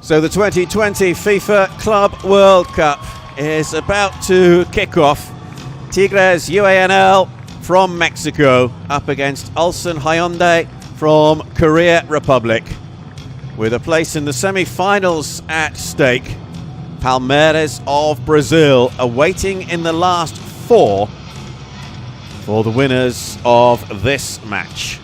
So the 2020 FIFA Club World Cup is about to kick off. Tigres UANL from Mexico up against Ulsan Hyundai from Korea Republic. With a place in the semi-finals at stake, Palmeiras of Brazil awaiting in the last four for the winners of this match.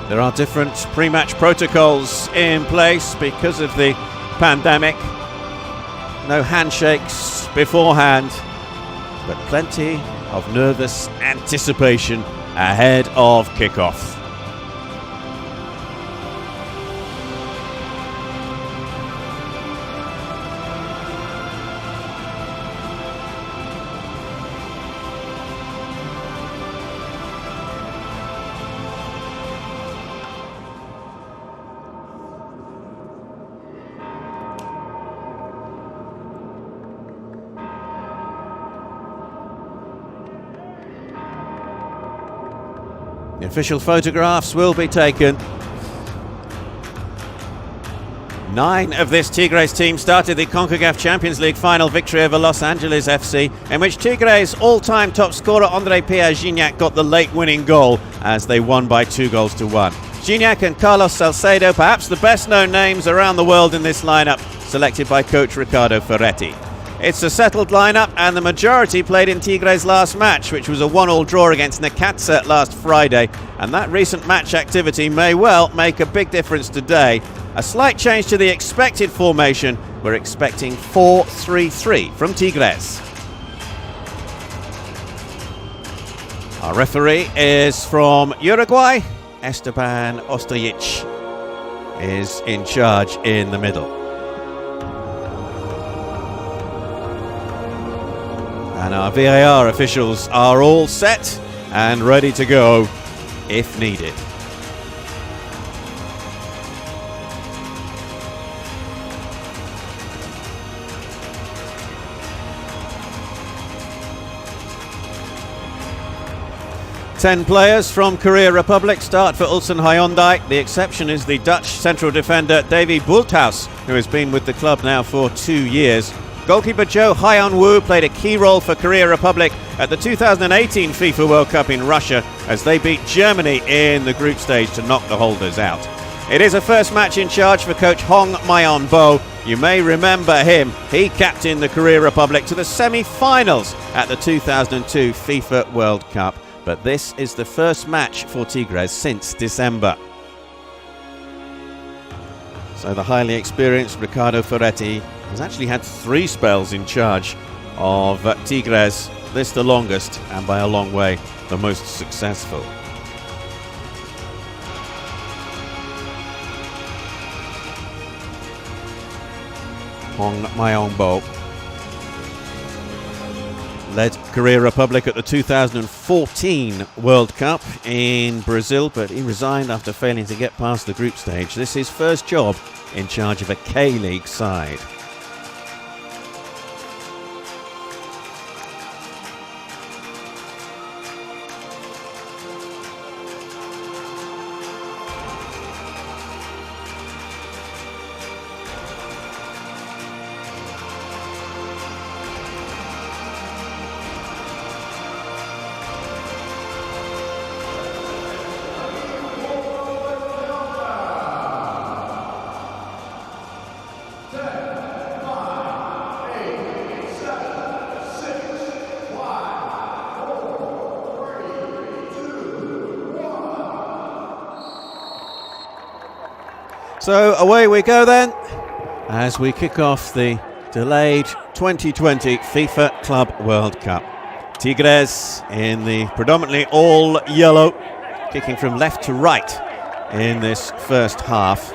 There are different pre-match protocols in place because of the pandemic. No handshakes beforehand, but plenty of nervous anticipation ahead of kickoff. The official photographs will be taken. 9 of this Tigres team started the CONCACAF Champions League final victory over Los Angeles FC, in which Tigres' all-time top scorer Andre Pierre-Gignac got the late winning goal as they won by 2-1. Gignac and Carlos Salcedo, perhaps the best-known names around the world in this lineup, selected by coach Ricardo Ferretti. It's a settled lineup, and the majority played in Tigres' last match, which was a 1-1 draw against Necaxa last Friday, and that recent match activity may well make a big difference today. A slight change to the expected formation. We're expecting 4-3-3 from Tigres. Our referee is from Uruguay. Esteban Ostojic is in charge in the middle. And our VAR officials are all set and ready to go if needed. Ten players from Korea Republic start for Ulsan Hyundai. The exception is the Dutch central defender Davy Bulthuis, who has been with the club now for 2 years. Goalkeeper Jo Hyun-woo played a key role for Korea Republic at the 2018 FIFA World Cup in Russia as they beat Germany in the group stage to knock the holders out. It is a first match in charge for coach Hong Myeon-bo. You may remember him. He captained the Korea Republic to the semi-finals at the 2002 FIFA World Cup. But this is the first match for Tigres since December. So the highly experienced Ricardo Ferretti has actually had 3 spells in charge of Tigres, this the longest and by a long way the most successful. Hong Myeon-bo led Korea Republic at the 2014 World Cup in Brazil, but he resigned after failing to get past the group stage. This is his first job in charge of a K-League side. So away we go then, as we kick off the delayed 2020 FIFA Club World Cup. Tigres in the predominantly all yellow, kicking from left to right in this first half.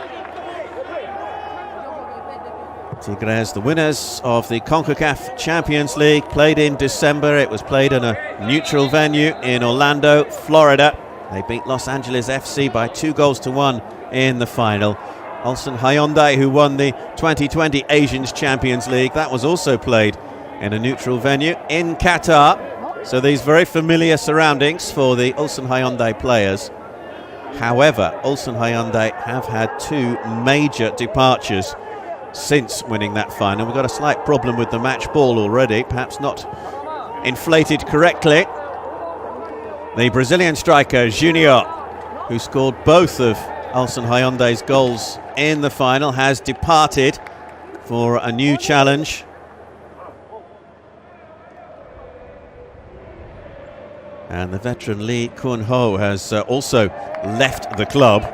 Tigres, the winners of the CONCACAF Champions League, played in December. It was played in a neutral venue in Orlando, Florida. They beat Los Angeles FC by 2-1 in the final. Ulsan Hyundai, who won the 2020 Asians Champions League, that was also played in a neutral venue in Qatar. So these very familiar surroundings for the Ulsan Hyundai players. However, Ulsan Hyundai have had two major departures since winning that final. We've got a slight problem with the match ball already, perhaps not inflated correctly. The Brazilian striker Junior, who scored both of Ulsan Hyundai's goals in the final, has departed for a new challenge. And the veteran Lee Kun-ho has also left the club.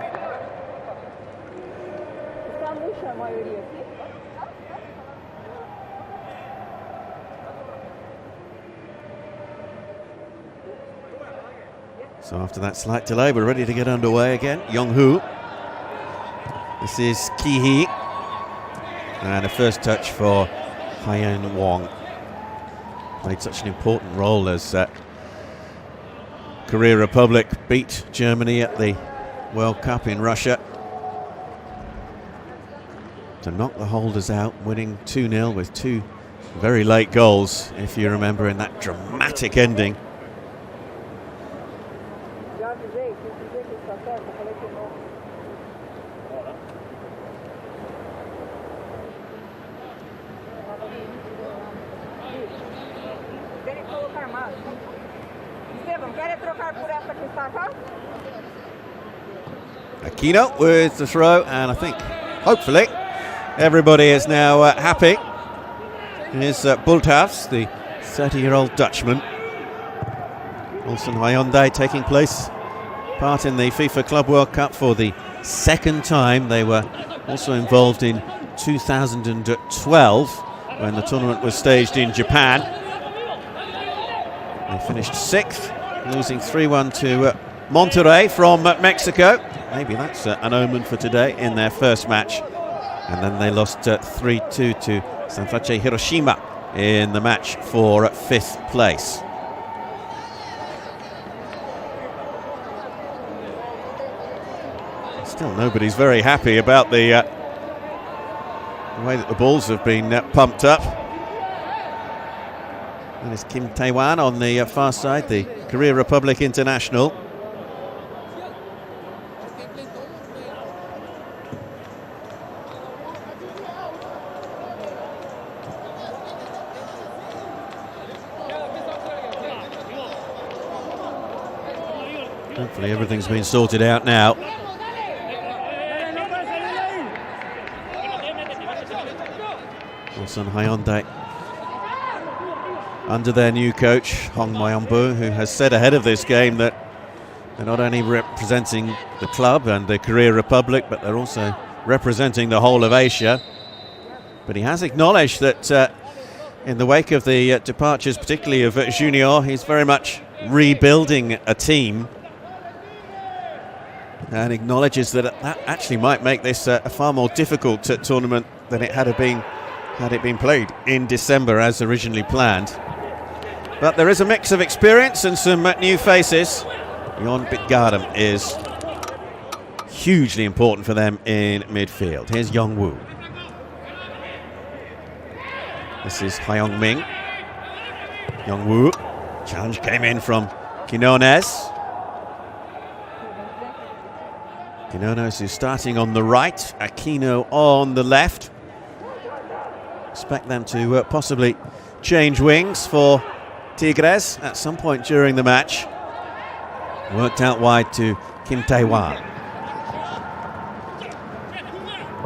So after that slight delay, we're ready to get underway again. Yong-hoo. This is Ki-hee. And a first touch for Hyeon Wong. Played such an important role as Korea Republic beat Germany at the World Cup in Russia. To knock the holders out, winning 2-0 with two very late goals, if you remember, in that dramatic ending. Aquino with the throw, and I think, hopefully, everybody is now happy. Here's Bulthuis, the 30-year-old Dutchman. Ulsan Hyundai taking part in the FIFA Club World Cup for the second time. They were also involved in 2012 when the tournament was staged in Japan. They finished 6th, losing 3-1 to Monterrey from Mexico. Maybe that's an omen for today in their first match. And then they lost 3-2 to Sanfrecce Hiroshima in the match for 5th place. Still nobody's very happy about the way that the balls have been pumped up. And it's Kim Tae-wan on the far side, the Korea Republic international. Hopefully everything's been sorted out now. Ulsan Hyundai under their new coach, Hong Myung-boo, who has said ahead of this game that they're not only representing the club and the Korea Republic, but they're also representing the whole of Asia. But he has acknowledged that in the wake of the departures, particularly of Junior, he's very much rebuilding a team, and acknowledges that that actually might make this a far more difficult tournament than it had it been played in December as originally planned. But there is a mix of experience and some new faces. Jon Bitgardem is hugely important for them in midfield. Here's Young-woo. This is Hyung-min. Young-woo. Challenge came in from Quinones. Quinones is starting on the right, Aquino on the left. Expect them to possibly change wings for Tigres at some point during the match. Worked out wide to Kim Tae-wan.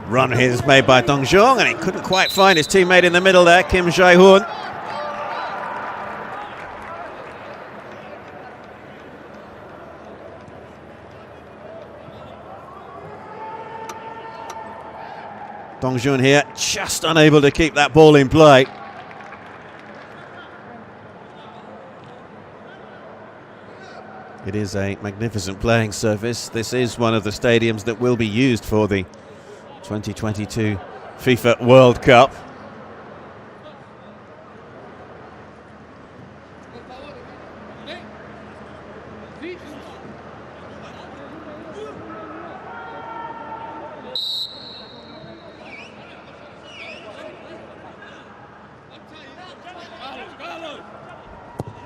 Run is made by Dong Jung, and he couldn't quite find his teammate in the middle there, Kim Jae-hoon. Dongjun here, just unable to keep that ball in play. It is a magnificent playing surface. This is one of the stadiums that will be used for the 2022 FIFA World Cup.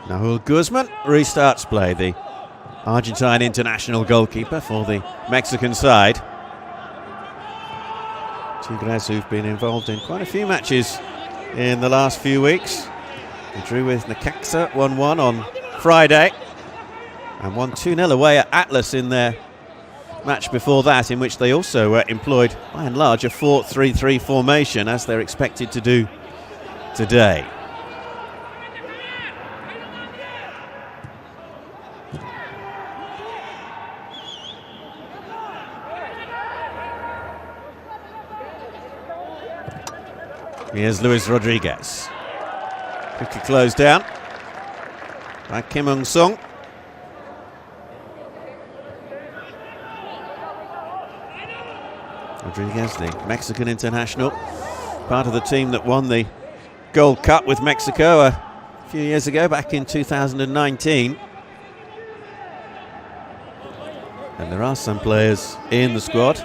Nahul Guzman restarts play, the Argentine international goalkeeper for the Mexican side. Tigres, who've been involved in quite a few matches in the last few weeks. They drew with Necaxa 1-1 on Friday and won 2-0 away at Atlas in their match before that, in which they also employed, by and large, a 4-3-3 formation, as they're expected to do today. Here's Luis Rodriguez. Quickly closed down by Kim Ung-sung. Rodriguez, the Mexican international, part of the team that won the Gold Cup with Mexico a few years ago, back in 2019. And there are some players in the squad,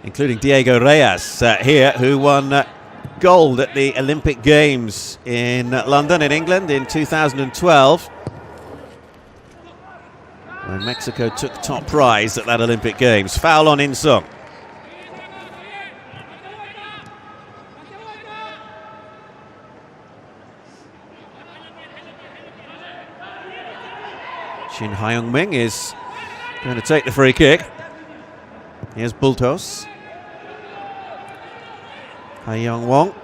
including Diego Reyes here, who won gold at the Olympic Games in London, in England, in 2012, when Mexico took top prize at that Olympic Games. Foul on In-sung. Shin Hyung-min is going to take the free kick. Here's Bultos. Ha-young Wong.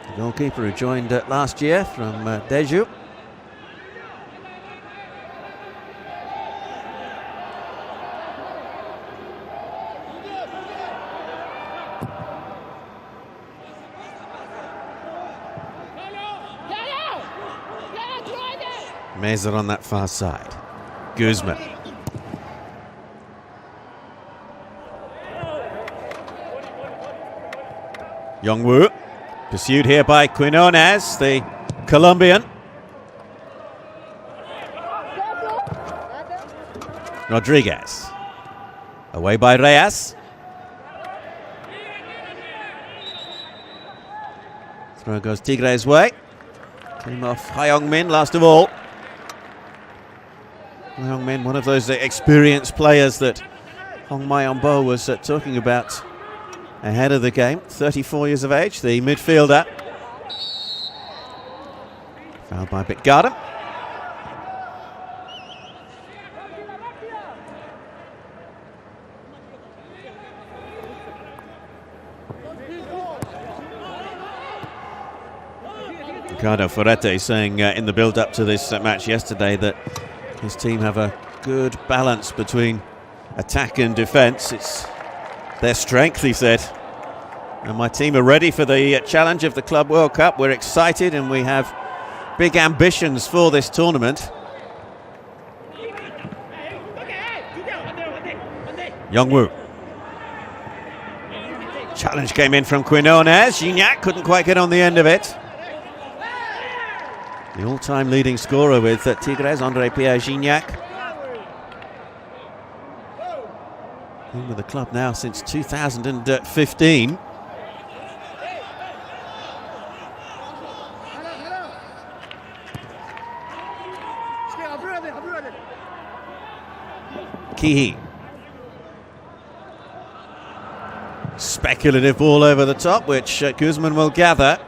The goalkeeper who joined last year from Daeju. Meza on that far side. Guzman. Youngwoo, pursued here by Quinones, the Colombian. Rodriguez. Away by Reyes. Throw goes Tigres' way. Came off Hyung-min last of all. Hyung-min, one of those experienced players that Hong Myung-bo was talking about ahead of the game. 34 years of age, the midfielder. Fouled by Bitgarden. Ricardo Ferretti saying in the build-up to this match yesterday that his team have a good balance between attack and defence. It's their strength, he said. And my team are ready for the challenge of the Club World Cup. We're excited and we have big ambitions for this tournament. Youngwoo. Challenge came in from Quinones. Gignac couldn't quite get on the end of it. The all-time leading scorer with Tigres, André-Pierre Gignac. Been with the club now since 2015. Kihi. Speculative ball over the top, which Guzman will gather.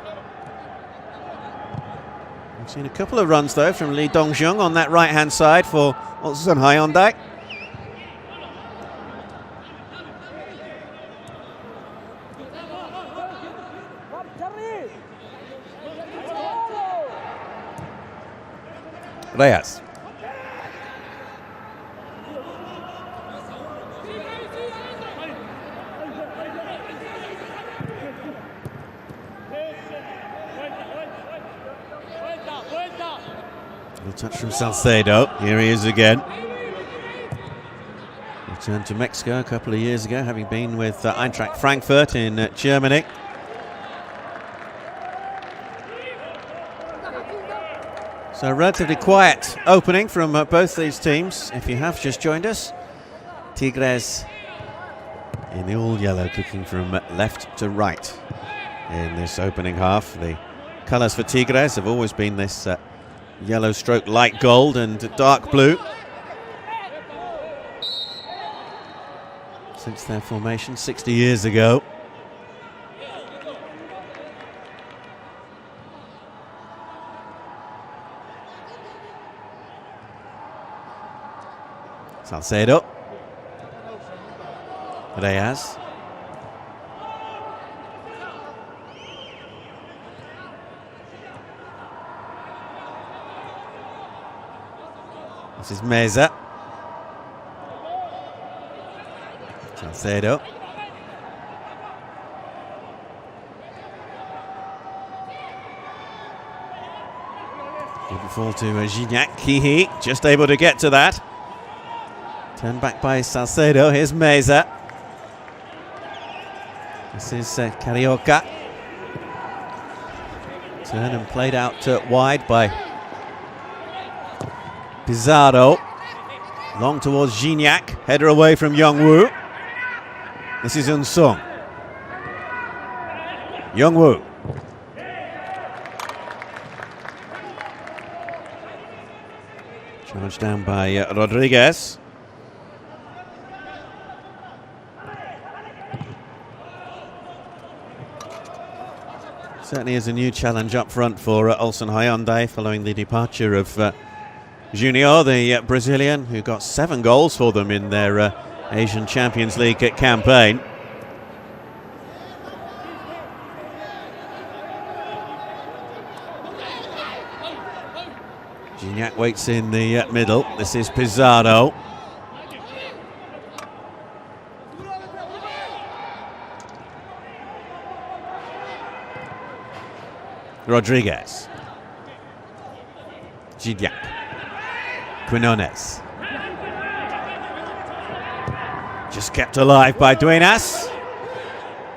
We've seen a couple of runs though from Lee Dongjun on that right-hand side for Ulsan Hyundai. Reyes. Little touch from Salcedo. Here he is again. Returned to Mexico a couple of years ago, having been with Eintracht Frankfurt in Germany. So a relatively quiet opening from both these teams. If you have just joined us, Tigres in the all-yellow, kicking from left to right in this opening half. The colours for Tigres have always been this yellow stroke light gold and dark blue since their formation 60 years ago. Salcedo. Reyes. This is Meza. Salcedo. Good ball to Gignac. Kihi just able to get to that. Turned back by Salcedo. Here's Meza. This is Carioca. Turn and played out wide by Pizarro. Long towards Gignac. Header away from Youngwoo. This is Ulsan. Youngwoo. Charged down by Rodriguez. Certainly is a new challenge up front for Ulsan Hyundai following the departure of Junior, the Brazilian, who got 7 goals for them in their Asian Champions League campaign. Gignac waits in the middle. This is Pizarro. Rodriguez. Gignac. Quinones. Just kept alive by Duenas.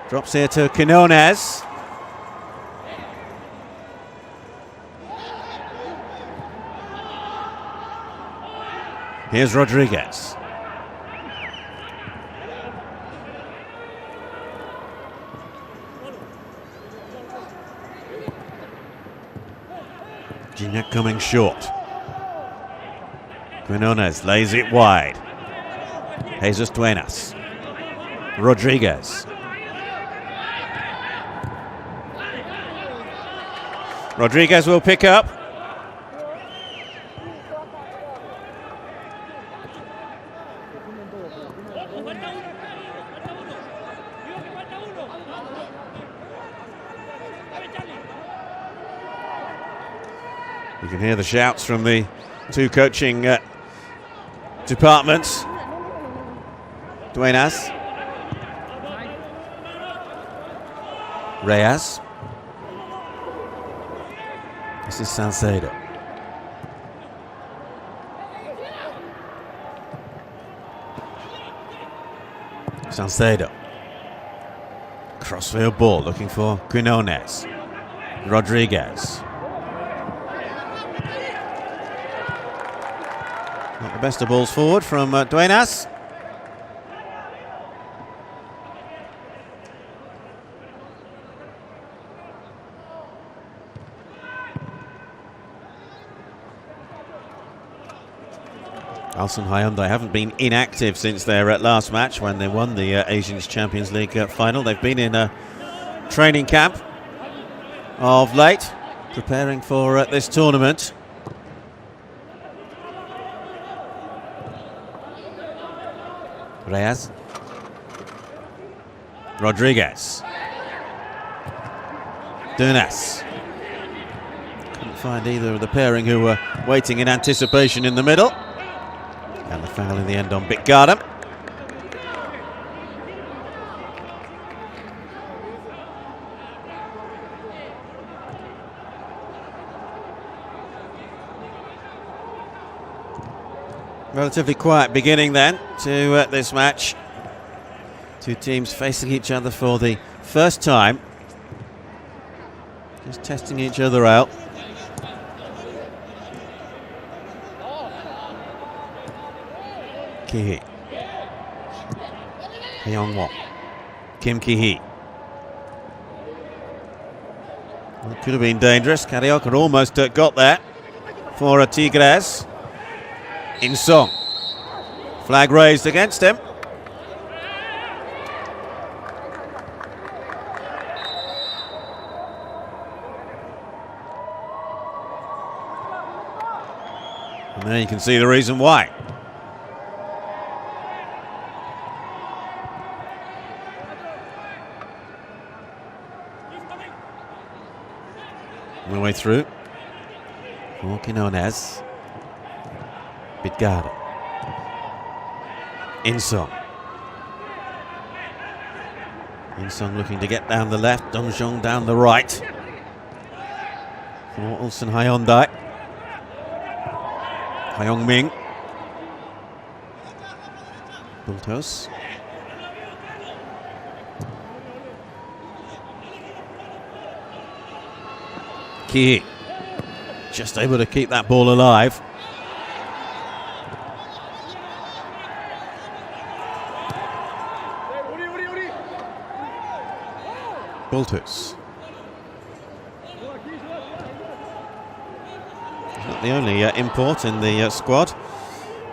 Drops here to Quinones. Here's Rodriguez. Gignac coming short. Quinones lays it wide. Jesus Duenas. Rodriguez. Rodriguez will pick up. You can hear the shouts from the two coaching departments. Duenas. Reyes. This is Salcedo. Salcedo. Crossfield ball looking for Quinones. Rodriguez. Not the best of balls forward from Duenas. Ulsan Hyundai haven't been inactive since their last match when they won the Asian Champions League final. They've been in a training camp of late, preparing for this tournament. Reyes. Rodriguez. Duenas. Couldn't find either of the pairing who were waiting in anticipation in the middle. And the foul in the end on Bitgarden. Relatively quiet beginning then to this match. Two teams facing each other for the first time. Just testing each other out. Ki-hee. Hyung-won. Kim Ki-hee. Well, it could have been dangerous. Carioca almost got there for a Tigres. In-song. Flag raised against him. And there you can see the reason why. On the way through. Quinones. Bitgard. In-song. In-song looking to get down the left. Dongjong down the right. For Ulsan Hyundai. Hyung-min. Bultos. Ki. Just able to keep that ball alive. Bultos. Not the only import in the squad.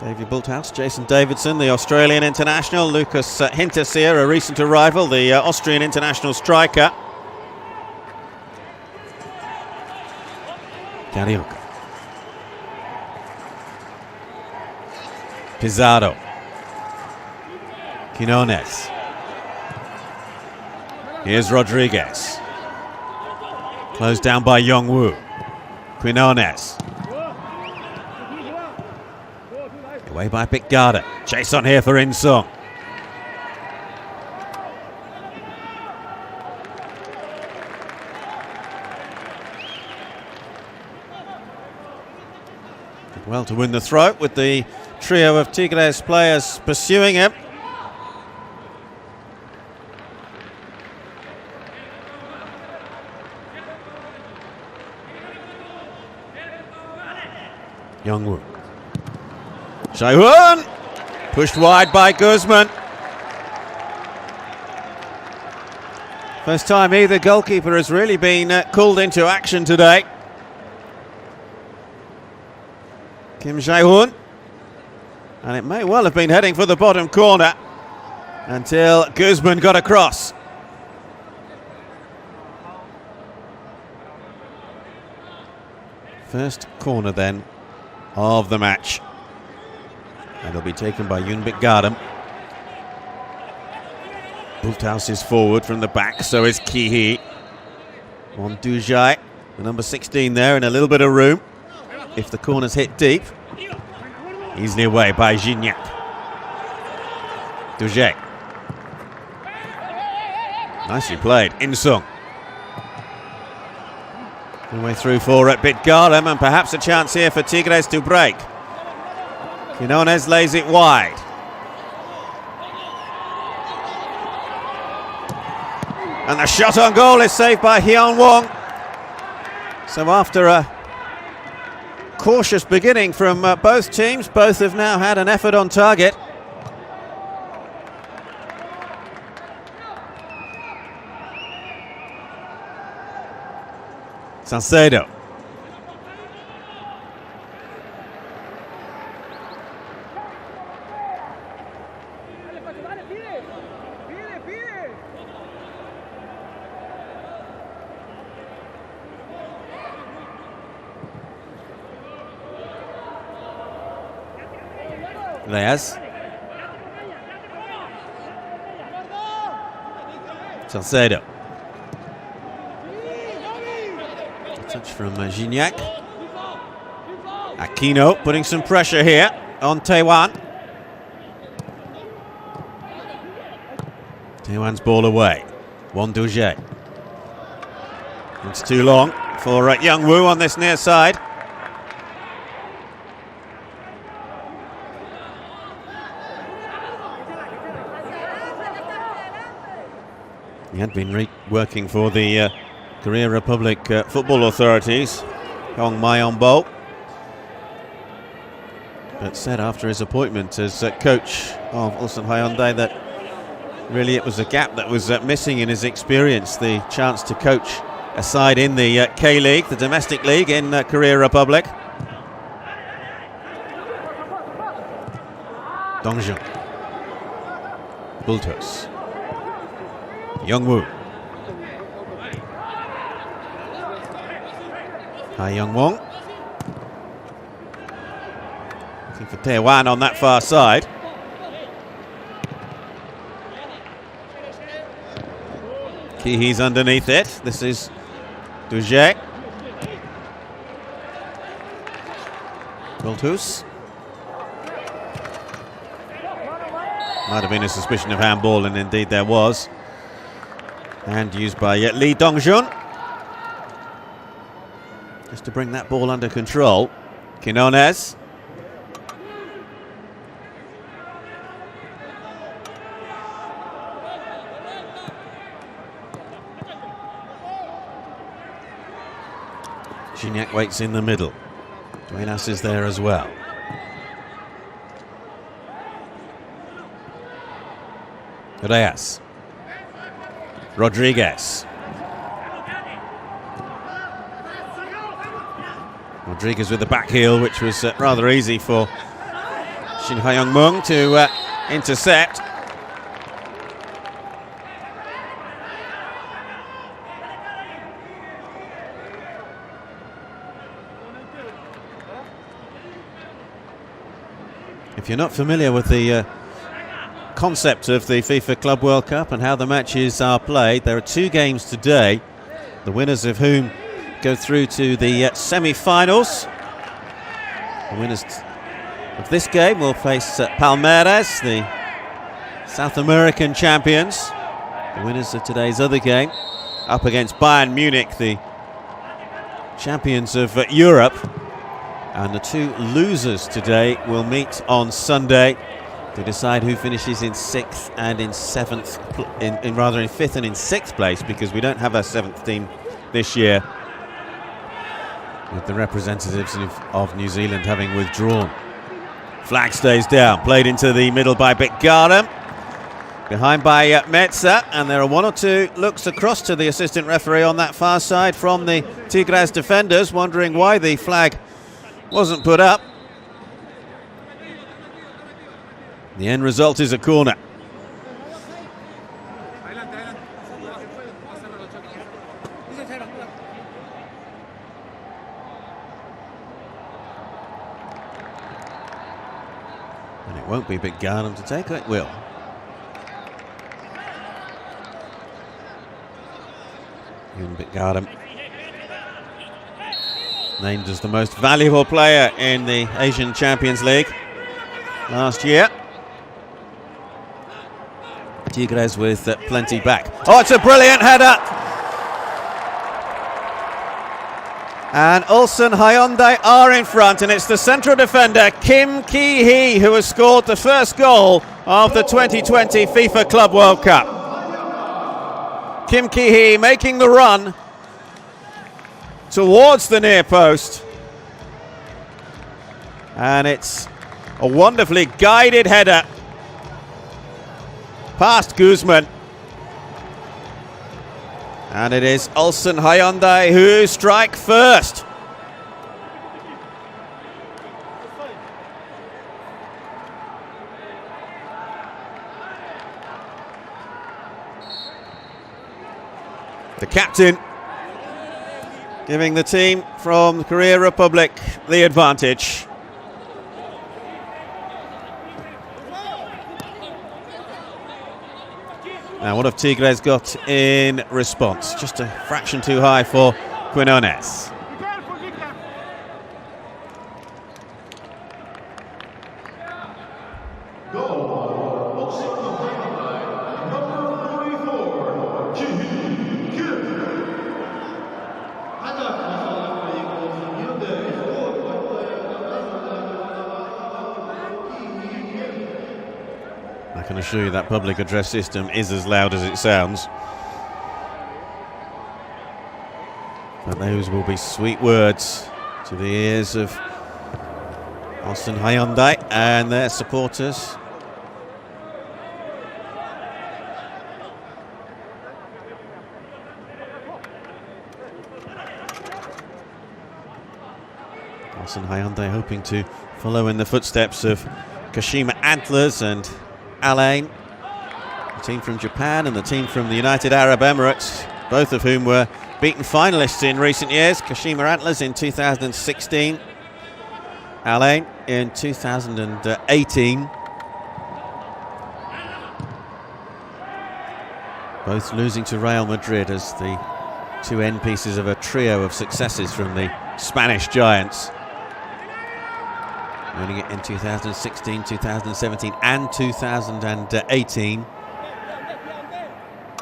David Bulthouse, Jason Davidson, the Australian international, Lucas Hinterseer, a recent arrival, the Austrian international striker. Carioca. Pizarro. Quinones. Here's Rodriguez. Closed down by Young-woo. Quinones. Away by Bitgard. Chase on here for In-song. Did well to win the throw with the trio of Tigres players pursuing him. Young-woo. Jae-hoon! Pushed wide by Guzman. First time either goalkeeper has really been called into action today. Kim Jae-hoon. And it may well have been heading for the bottom corner until Guzman got across. First corner then of the match. And it'll be taken by Yoon Bitgard. Bulthouse is forward from the back, so is Ki-hee. On Dujai, the number 16 there, in a little bit of room. If the corner's hit deep. Easily away by Gignac. Dujai. Nicely played. In-song. The way through for Bitgard, and perhaps a chance here for Tigres to break. Quinones lays it wide. And the shot on goal is saved by Hyun-won. So after a cautious beginning from both teams, both have now had an effort on target. Salcedo. Reyes. Salcedo. Touch from Gignac. Aquino putting some pressure here on Taewon. Taewon's ball away. Won Dujai. It's too long for Young-woo on this near side. had been working for the Korea Republic football authorities, Hong Myong-bo, but said after his appointment as coach of Ulsan Hyundai that really it was a gap that was missing in his experience, the chance to coach a side in the K-League, the domestic league in Korea Republic. Dongjun, Bultos, Youngwoo, Ha Young-won, looking for Tae-wan on that far side. Ki-hee's underneath it. This is Duje. Bultos. Might have been a suspicion of handball, and indeed there was. Hand used by Lee Dongjun. Just to bring that ball under control. Quinones. Gignac waits in the middle. Duenas is there as well. Reyes. Rodriguez. Rodriguez with the back heel, which was rather easy for Shin Ha-young-mung to intercept. If you're not familiar with the concept of the FIFA Club World Cup and how the matches are played, there are 2 games today, the winners of whom go through to the semi-finals. The winners of this game will face Palmeiras, the South American champions. The winners of today's other game up against Bayern Munich, the champions of Europe. And the 2 losers today will meet on Sunday to decide who finishes in 6th and in 7th, in 5th and in 6th place, because we don't have a 7th team this year, with the representatives of New Zealand having withdrawn. Flag stays down, played into the middle by Bitgaram, behind by Metza, and there are 1 or 2 looks across to the assistant referee on that far side from the Tigres defenders, wondering why the flag wasn't put up. The end result is a corner. And it won't be Bitgaram to take it, will. Bitgaram, named as the most valuable player in the Asian Champions League last year. Tigres with plenty back. Oh, it's a brilliant header! And Ulsan Hyundai are in front, and it's the central defender Kim Ki-hee who has scored the first goal of the 2020 FIFA Club World Cup. Kim Ki-hee making the run towards the near post, and it's a wonderfully guided header past Guzman, and it is Ulsan Hyundai who strike first. The captain giving the team from the Korea Republic the advantage. Now, what have Tigres got in response? Just a fraction too high for Quinones. I can assure you that public address system is as loud as it sounds. But those will be sweet words to the ears of Ulsan Hyundai and their supporters. Ulsan Hyundai hoping to follow in the footsteps of Kashima Antlers and Al Ain, the team from Japan and the team from the United Arab Emirates, both of whom were beaten finalists in recent years. Kashima Antlers in 2016, Al Ain in 2018. Both losing to Real Madrid as the two end pieces of a trio of successes from the Spanish giants. Winning it in 2016, 2017 and 2018.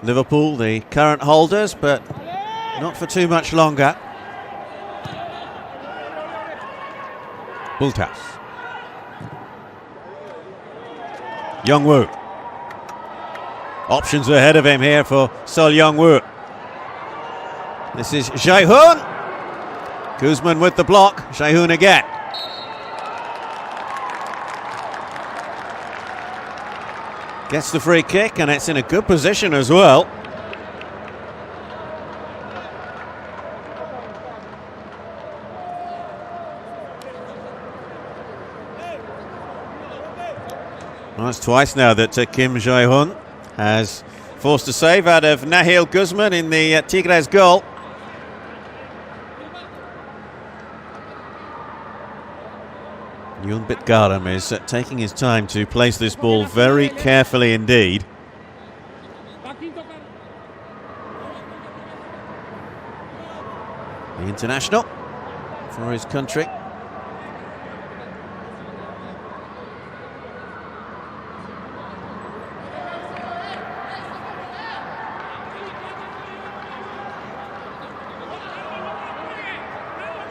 Liverpool, the current holders, but not for too much longer. Bultas. Youngwoo. Options ahead of him here for Sol Youngwoo. This is Jae-hoon. Guzman with the block. Jae-hoon again. Gets the free kick, and it's in a good position as well. Well, it's twice now that Kim Jae-hoon has forced a save out of Nahil Guzman in the Tigres goal. Yoon Bitgaram is taking his time to place this ball very carefully indeed. The international for his country.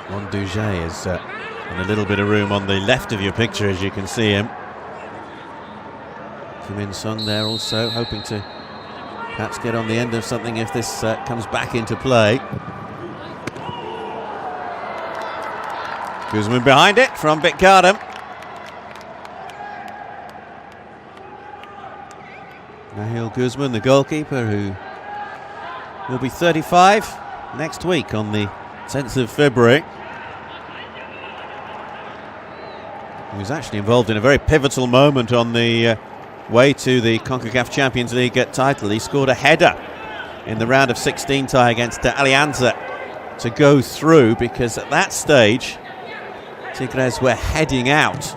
Mondoujet is in a little bit of room on the left of your picture, as you can see him. Kim In-sung there also, hoping to perhaps get on the end of something if this comes back into play. Guzman behind it from Bitgaram. Nahil Guzman, the goalkeeper, who will be 35 next week on the 10th of February. He was actually involved in a very pivotal moment on the way to the CONCACAF Champions League title. He scored a header in the round of 16 tie against Alianza to go through, because at that stage Tigres were heading out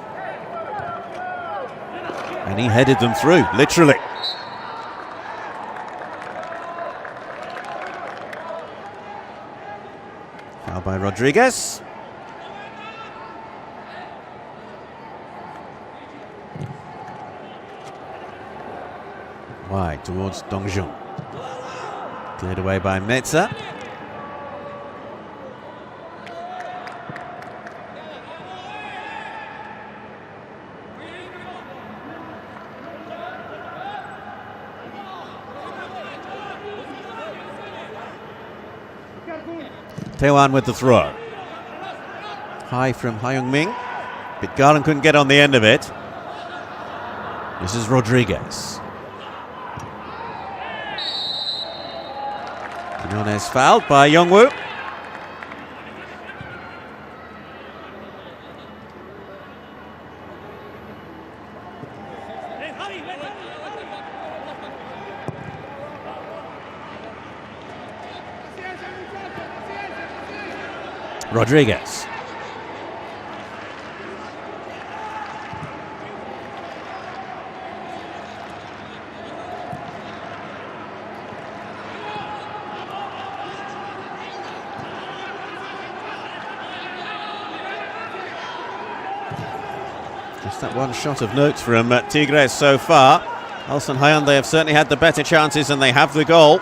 and he headed them through, literally. Foul by Rodriguez. Wide towards Dongjun. Cleared away by Meza. Taewan with the throw. High from Hyung-min. Bitgaram couldn't get on the end of it. This is Rodriguez. Quinones fouled by Youngwoo. Rodriguez. Just that one shot of note from Tigres so far. Ulsan Hyundai have certainly had the better chances, and they have the goal.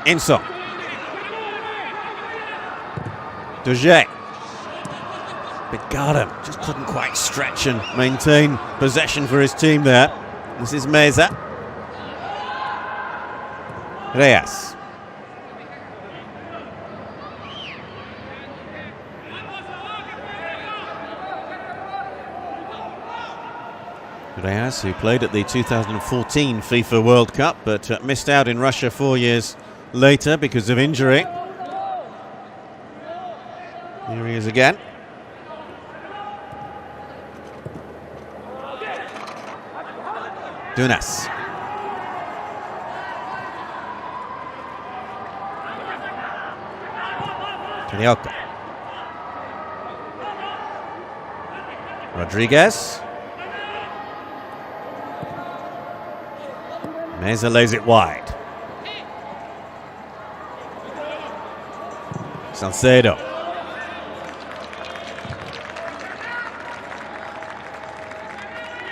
In-sung. Doje. Bitgaram just couldn't quite stretch and maintain possession for his team there. This is Meza. Reyes. Reyes, who played at the 2014 FIFA World Cup, but missed out in Russia 4 years later because of injury. Here he is again. Dunas. Carioca. Rodriguez. Meza lays it wide. Salcedo.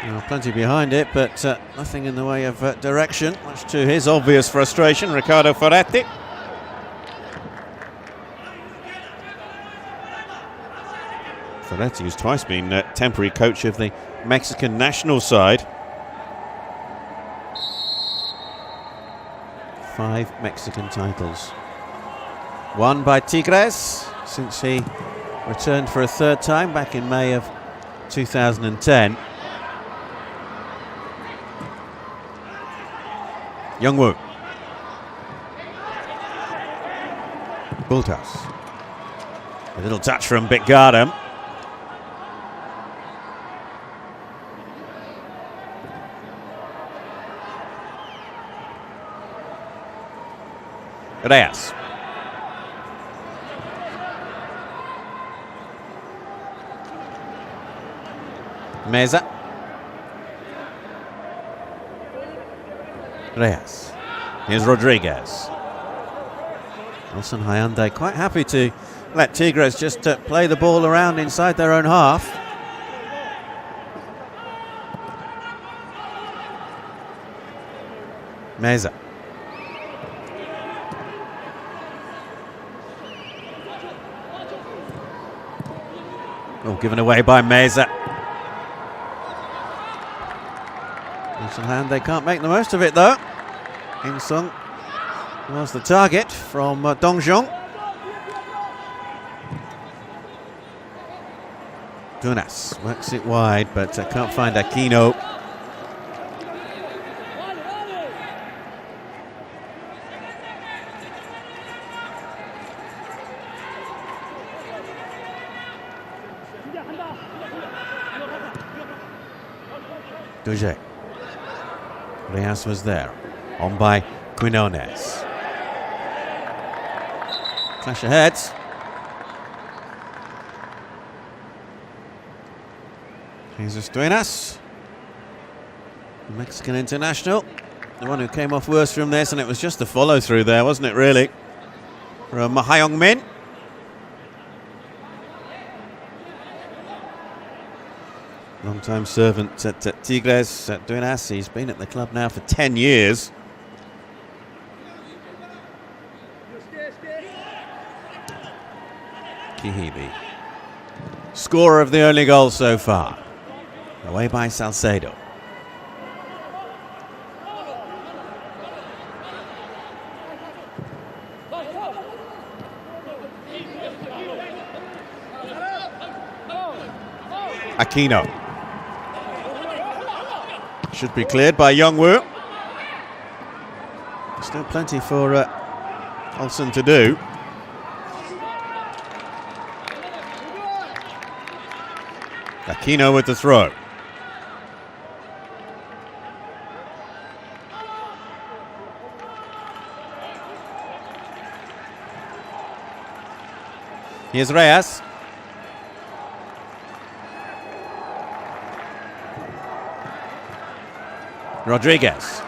Well, plenty behind it, but nothing in the way of direction, much to his obvious frustration. Ricardo Ferretti. Ferretti, who's twice been temporary coach of the Mexican national side. 5 Mexican titles. Won by Tigres since he returned for a third time back in May of 2010. Youngwoo. Bultas. A little touch from Bitgardem. Reyes. Meza. Reyes. Here's Rodriguez. Ulsan Hyundai quite happy to let Tigres just play the ball around inside their own half. Meza. Oh, given away by Meza. They can't make the most of it though. In-sung was the target from Dongjong. Dunas works it wide, but can't find Aquino. Dujet. Reyes was there, on by Quinones. Clash of heads. Jesus Duenas, the Mexican international, the one who came off worst from this, and it was just the follow through there, wasn't it, really? From Hyung Min. Long-time servant at Tigres, Duenas. He's been at the club now for 10 years. Kihibi, scorer of the only goal so far. Away by Salcedo. Aquino. Should be cleared by Youngwoo. Still plenty for Ulsan to do. Aquino with the throw. Here's Reyes. Rodriguez.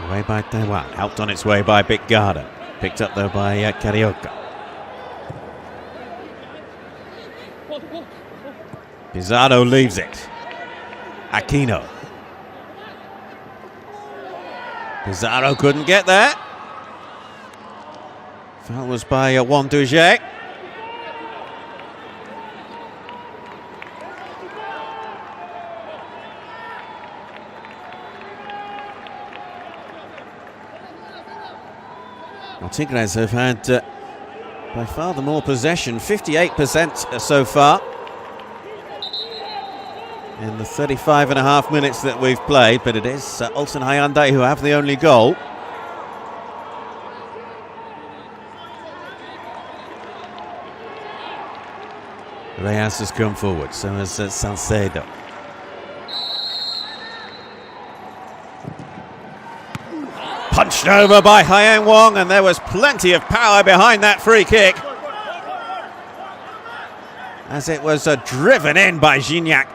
Away by Taiwan. Helped on its way by Bitgardem. Picked up though by Carioca. Pizarro leaves it. Aquino. Pizarro couldn't get there. Foul was by Juan Dujet. Well, Tigres have had by far the more possession, 58% so far. in the 35.5 minutes that we've played, but it is Ulsan Hyundai who have the only goal. Reyes has come forward, so has Salcedo. Punched over by Hyang Wong, and there was plenty of power behind that free kick, as it was driven in by Gignac.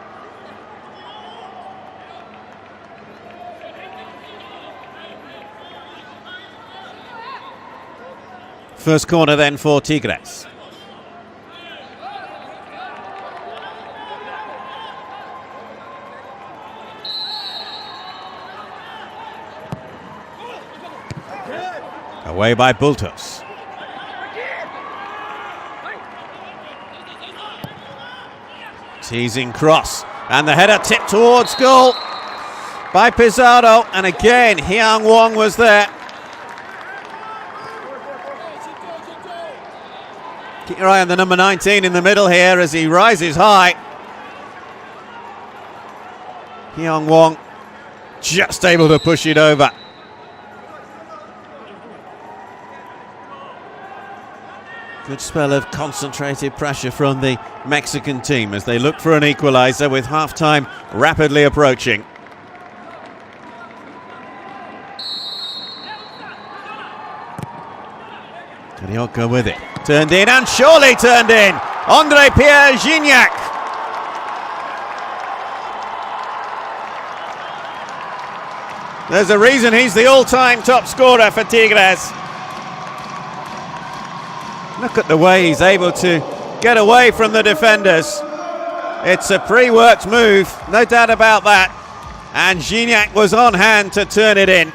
First corner then for Tigres. Away by Bultos. Teasing cross, and the header tipped towards goal by Pizarro, and again Hyang Wong was there. Keep your eye on the number 19 in the middle here as he rises high. Hyang Wong just able to push it over. Good spell of concentrated pressure from the Mexican team as they look for an equaliser with half-time rapidly approaching. Carioca with it. Turned in, and surely turned in. André-Pierre Gignac. There's a reason he's the all-time top scorer for Tigres. Look at the way he's able to get away from the defenders. It's a pre-worked move, no doubt about that. And Gignac was on hand to turn it in.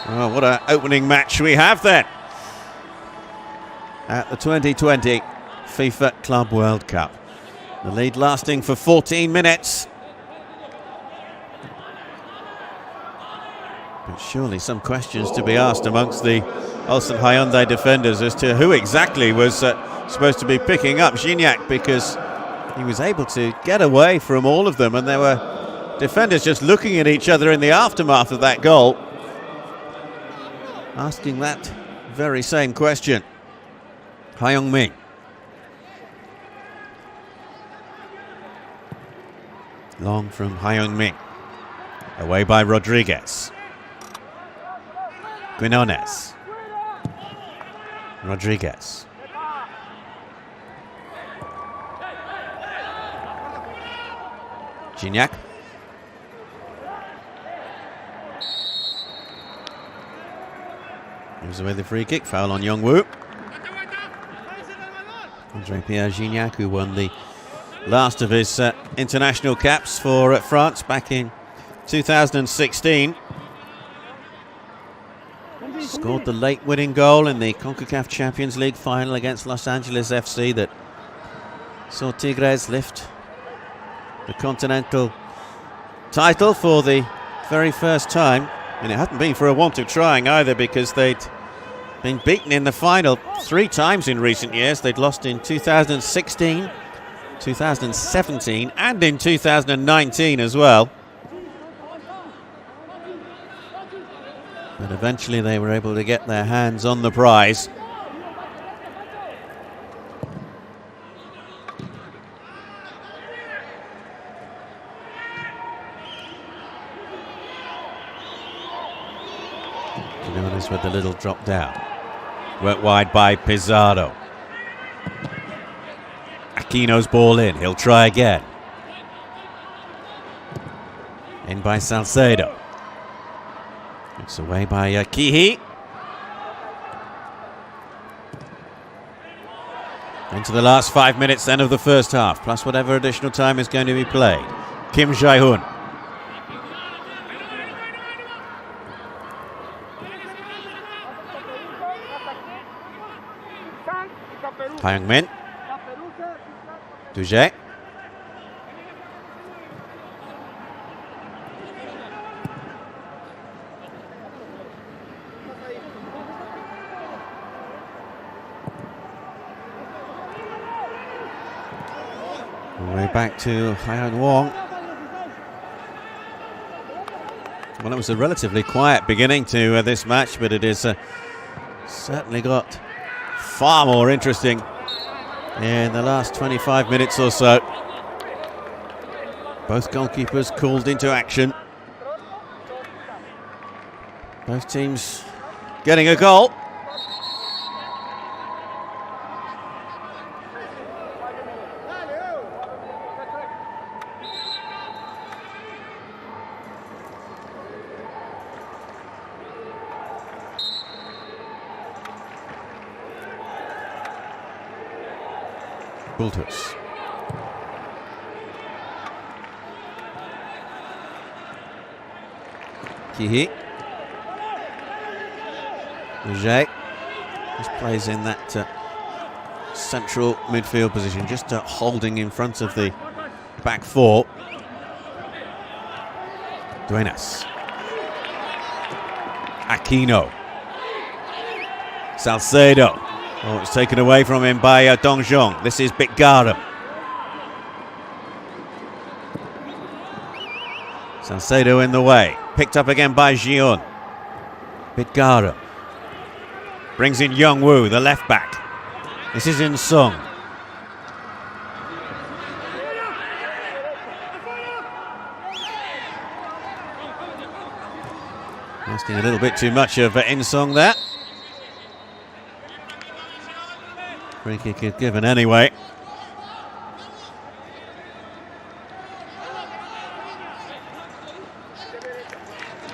Oh, what an opening match we have then at the 2020 FIFA Club World Cup. The lead lasting for 14 minutes. But surely some questions to be asked amongst the Ulsan Hyundai defenders as to who exactly was supposed to be picking up Gignac, because he was able to get away from all of them, and there were defenders just looking at each other in the aftermath of that goal, asking that very same question. Hyung Min. Long from Hyung Min. Away by Rodriguez. Quinones. Rodriguez. Gignac. Gives away the free kick, foul on Youngwoo. André-Pierre Gignac, who won the last of his international caps for France back in 2016. Scored the late winning goal in the CONCACAF Champions League final against Los Angeles FC that saw Tigres lift the continental title for the very first time. And it hadn't been for a want of trying either, because they'd been beaten in the final 3 times in recent years. They'd lost in 2016, 2017 and in 2019 as well. But eventually they were able to get their hands on the prize. Quinones with the little drop down. Worked wide by Pizarro. Aquino's ball in, he'll try again. In by Salcedo. It's away by Kihi. Into the last 5 minutes then of the first half, plus whatever additional time is going to be played. Kim Jae-hoon. Hyung Min. Duje. Way back to Hyan Wong. Well, it was a relatively quiet beginning to this match, but it is certainly got far more interesting in the last 25 minutes or so. Both goalkeepers called into action. Both teams getting a goal. Cuartos. Kihi. Leger just plays in that central midfield position, just holding in front of the back four. Duenas. Aquino. Salcedo. Oh, it's taken away from him by Dongjong. This is Bitgaram. Salcedo in the way. Picked up again by Gion. Bitgaram. Brings in Youngwoo, the left back. This is Insung. Asking a little bit too much of Insung there. Free kick is given anyway.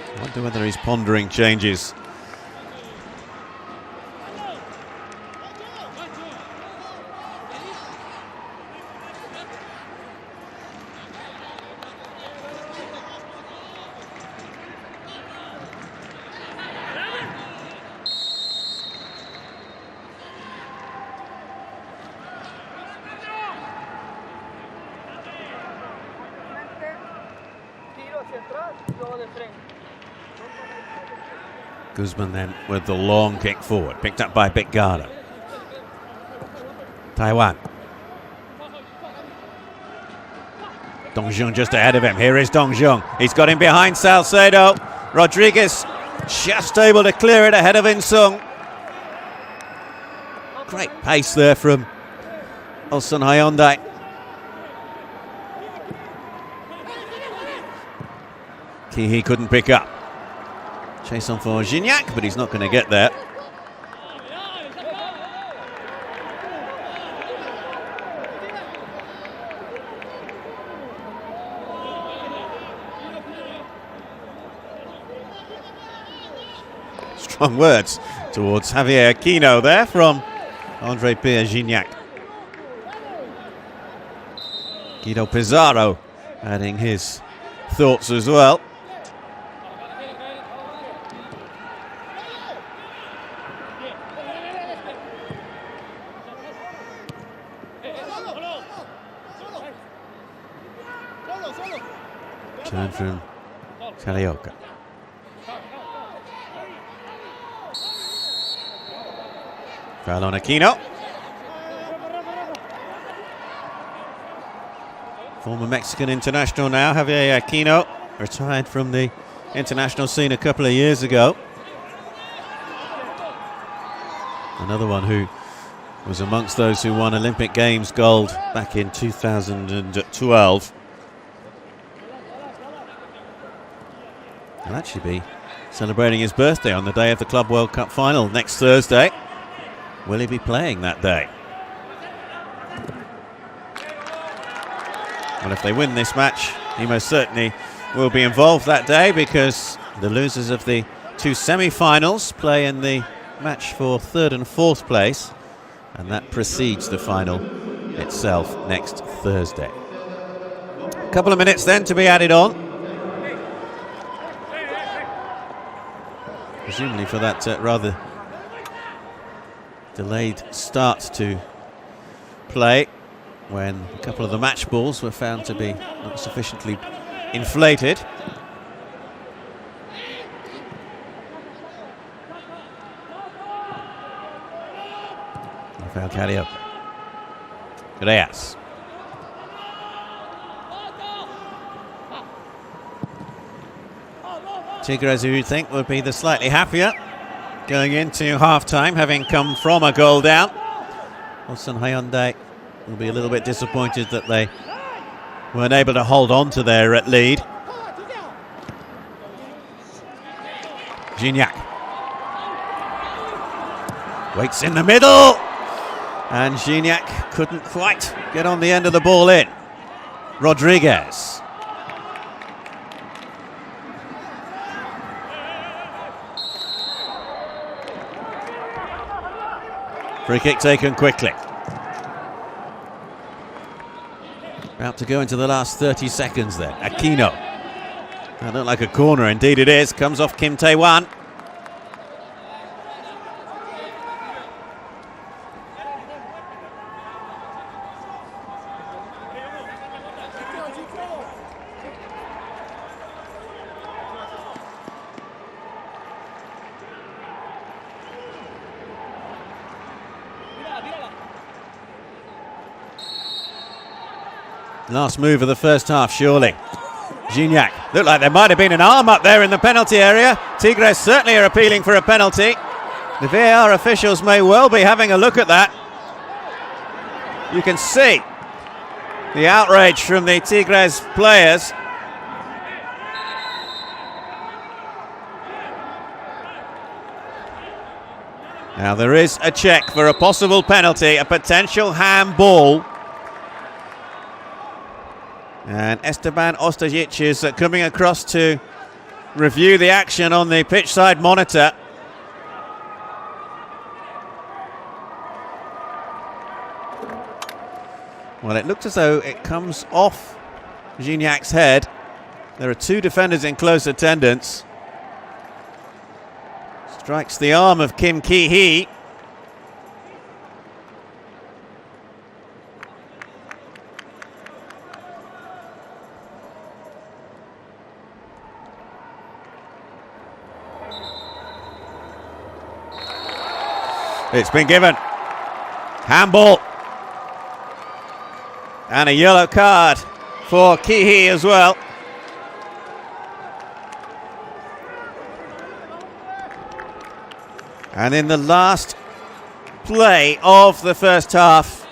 I wonder whether he's pondering changes. Guzman then with the long kick forward, picked up by Bitgaram. Taiwan. Dongjong just ahead of him. Here is Dongjong. He's got him behind Salcedo. Rodriguez just able to clear it ahead of Insung. Great pace there from Ulsan Hyundai. Kihi couldn't pick up. Chase on for Gignac, but he's not going to get there. Strong words towards Javier Aquino there from Andre Pierre Gignac. Guido Pizarro adding his thoughts as well. Turn from Carioca. Foul on Aquino. Former Mexican international now, Javier Aquino, retired from the international scene a couple of years ago. Another one who was amongst those who won Olympic Games gold back in 2012. He'll actually be celebrating his birthday on the day of the Club World Cup final next Thursday. Will he be playing that day? Well, if they win this match, he most certainly will be involved that day, because the losers of the two semi-finals play in the match for third and fourth place, and that precedes the final itself next Thursday. A couple of minutes then to be added on, presumably for that rather delayed start to play, when a couple of the match balls were found to be not sufficiently inflated. Rafael Carioca. Reyes. Tigres, who you'd think would be the slightly happier going into half-time, having come from a goal down. Ulsan Hyundai will be a little bit disappointed that they weren't able to hold on to their lead. Gignac waits in the middle, and Gignac couldn't quite get on the end of the ball in. Rodriguez. Free kick taken quickly. About to go into the last 30 seconds there. Aquino. That looked like a corner, indeed it is. Comes off Kim Tae-wan. Last move of the first half, surely. Gignac. Looked like there might have been an arm up there in the penalty area. Tigres certainly are appealing for a penalty. The VAR officials may well be having a look at that. You can see the outrage from the Tigres players. Now there is a check for a possible penalty, a potential handball. And Esteban Ostajic is coming across to review the action on the pitch side monitor. Well, it looked as though it comes off Gignac's head. There are two defenders in close attendance. Strikes the arm of Kim Ki-hee. It's been given. Handball. And a yellow card for Ki-hee as well. And in the last play of the first half,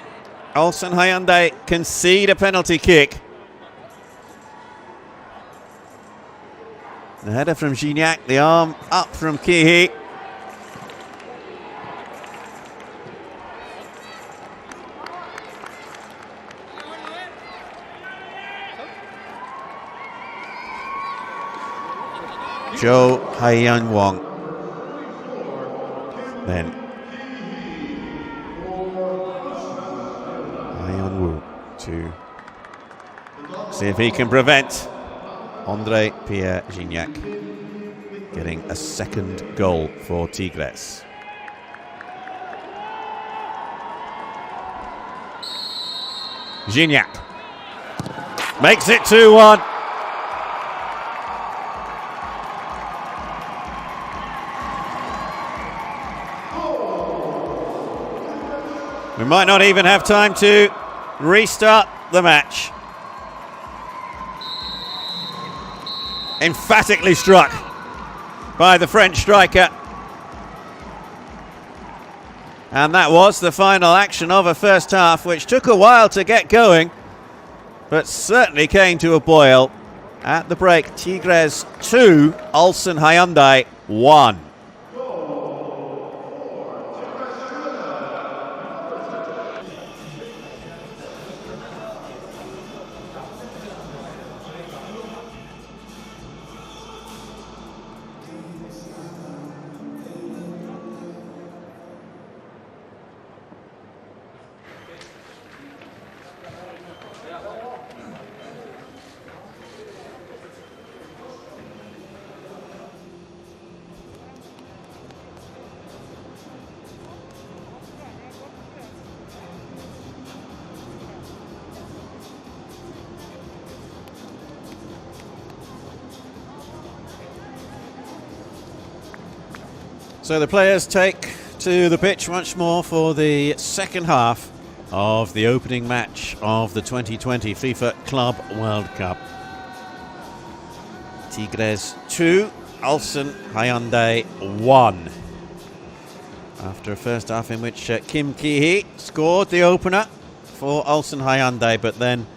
Ulsan Hyundai concede a penalty kick. The header from Gignac, the arm up from Ki-hee. Jo Haeyeon-won. Then Haeyeon-woo to see if he can prevent Andre Pierre Gignac getting a second goal for Tigres. Gignac makes it 2-1. We might not even have time to restart the match. Emphatically struck by the French striker. And that was the final action of a first half, which took a while to get going, but certainly came to a boil at the break. Tigres 2, Ulsan Hyundai 1. So the players take to the pitch once more for the second half of the opening match of the 2020 FIFA Club World Cup. Tigres 2, Ulsan Hyundai 1. After a first half in which Kim Ki-hee scored the opener for Ulsan Hyundai, but then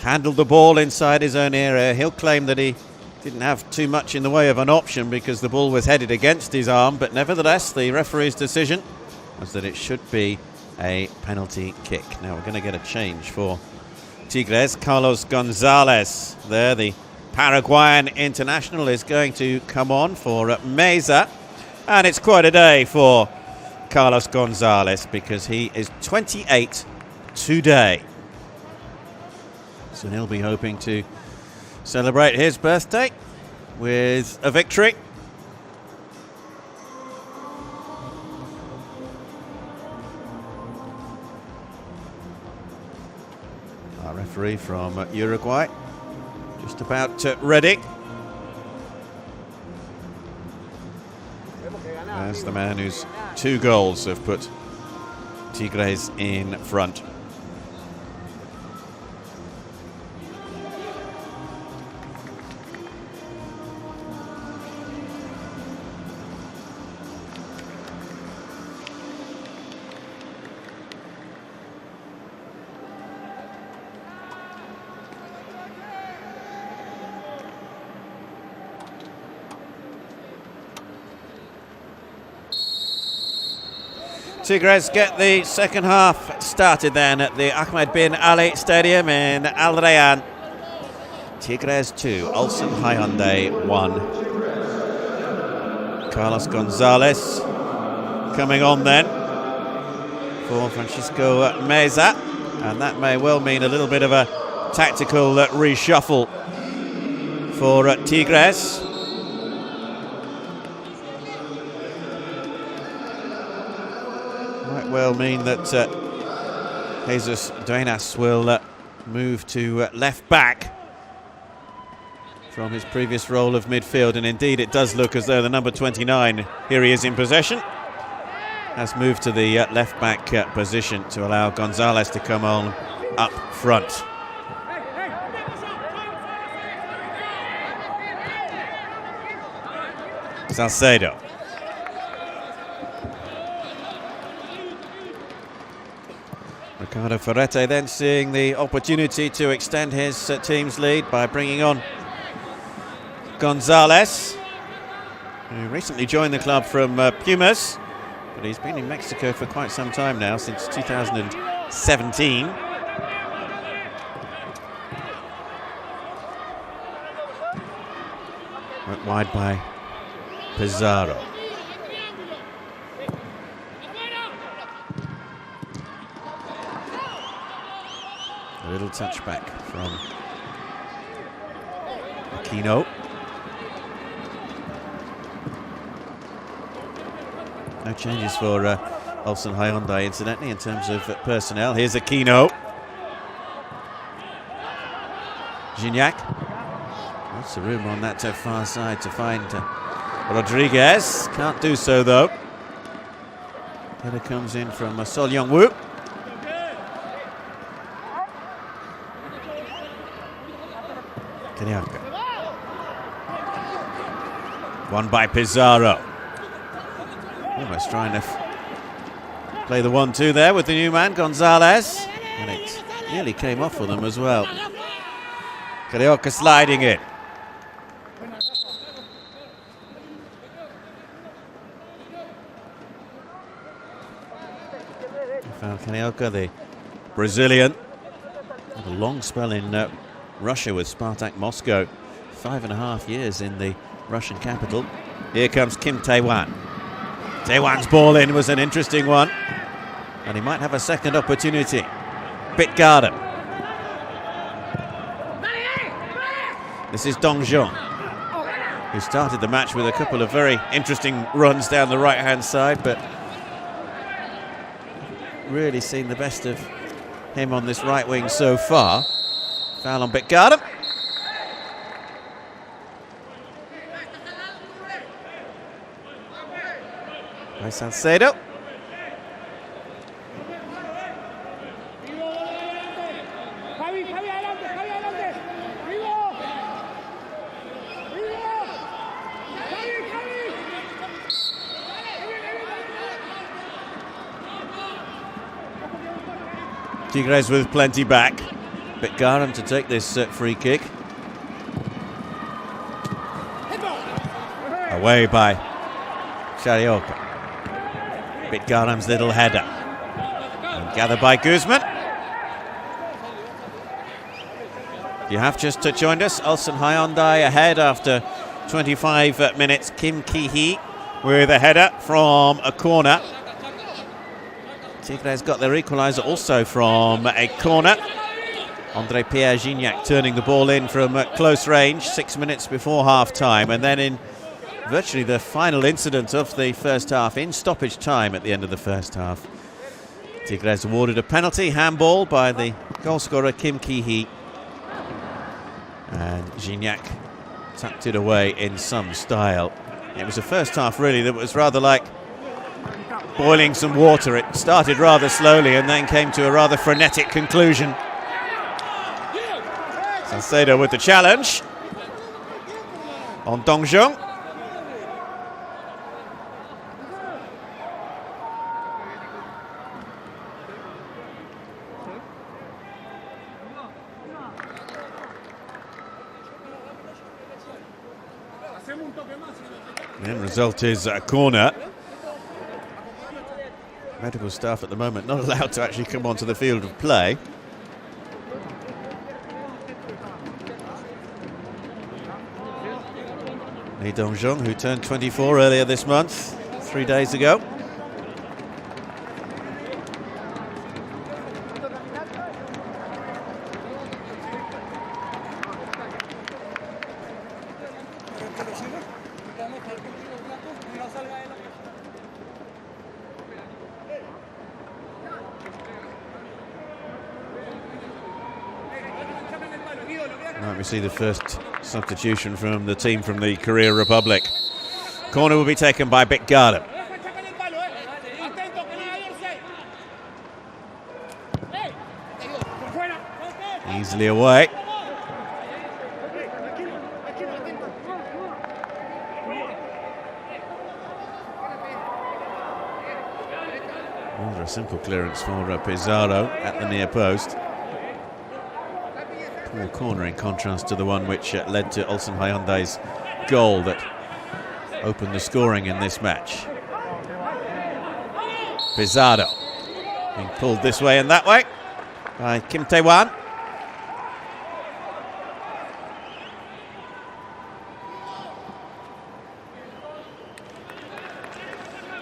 handled the ball inside his own area. He'll claim that he didn't have too much in the way of an option because the ball was headed against his arm, but nevertheless the referee's decision was that it should be a penalty kick. Now we're going to get a change for Tigres. Carlos Gonzalez there, the Paraguayan international, is going to come on for Mesa, and it's quite a day for Carlos Gonzalez because he is 28 today. So he'll be hoping to celebrate his birthday with a victory. Our referee from Uruguay just about ready. As the man whose 2 goals have put Tigres in front. Tigres get the second half started then at the Ahmed bin Ali Stadium in Al Rayyan. Tigres 2, Ulsan Hyundai 1. Carlos Gonzalez coming on then for Francisco Meza, and that may well mean a little bit of a tactical reshuffle for Tigres. Might well mean that Jesus Duenas will move to left back from his previous role of midfield, and indeed it does look as though the number 29, here he is in possession, has moved to the left back position to allow Gonzalez to come on up front. Salcedo. Ricardo Ferrete then seeing the opportunity to extend his team's lead by bringing on Gonzalez, who recently joined the club from Pumas, but he's been in Mexico for quite some time now, since 2017. Went wide by Pizarro. A little touchback from Aquino. No changes for Ulsan Hyundai, incidentally, in terms of personnel. Here's Aquino. Gignac. Lots of room on that far side to find Rodriguez. Can't do so, though. Header comes in from Sol Young-woo. Kanyaka. Won by Pizarro. Almost trying to play the 1-2 there with the new man, Gonzalez. And it nearly came off for them as well. Carioca sliding in. Found Carioca, the Brazilian. Had a long spell in Russia with Spartak Moscow. 5.5 years in the Russian capital. Here comes Kim Tae-wan. Tae-wan's ball in was an interesting one, and he might have a second opportunity. Bitgarden. This is Dong Zhong, who started the match with a couple of very interesting runs down the right-hand side, but really seen the best of him on this right wing so far. Foul on Bitgarden. By Salcedo. Tigres with plenty back. Bitgaram to take this free kick. Away by Sharioka. Bitgaram's little header. And gathered by Guzman. You have just joined us. Ulsan Hyundai ahead after 25 minutes. Kim Ki-hee with a header from a corner. Tigres got their equaliser also from a corner. Andre Pierre Gignac turning the ball in from close range 6 minutes before half-time. And then in virtually the final incident of the first half, in stoppage time at the end of the first half, Tigres awarded a penalty, handball by the goalscorer Kim Ki-hee. And Gignac tucked it away in some style. It was a first half really that was rather like boiling some water. It started rather slowly and then came to a rather frenetic conclusion. Salcedo with the challenge on Dongjong. The end result is a corner. Medical staff at the moment not allowed to actually come onto the field of play. Lee Dongjong, who turned 24 earlier this month, 3 days ago. Right, we see the first substitution from the team from the Korea Republic. Corner will be taken by Bitgaram. Easily away. Rather a simple clearance for Pizarro at the near post. Poor corner in contrast to the one which led to Ulsan Hyundai's goal that opened the scoring in this match. Pizarro being pulled this way and that way by Kim Tae-wan.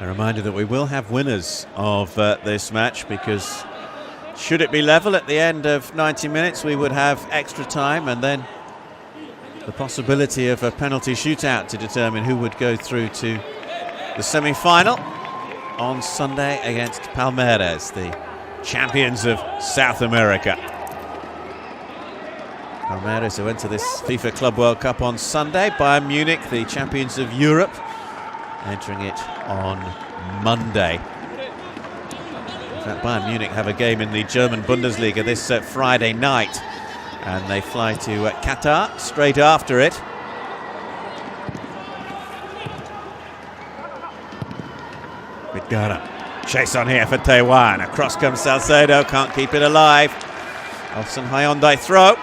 A reminder that we will have winners of this match, because should it be level at the end of 90 minutes, we would have extra time and then the possibility of a penalty shootout to determine who would go through to the semi-final on Sunday against Palmeiras, the champions of South America. Palmeiras, who enter this FIFA Club World Cup on Sunday. Bayern Munich, the champions of Europe, entering it on Monday. In fact, Bayern Munich have a game in the German Bundesliga this Friday night, and they fly to Qatar straight after it. Bitgaram, chase on here for Tae-wan. Across comes Salcedo, can't keep it alive. Ulsan Hyundai throw.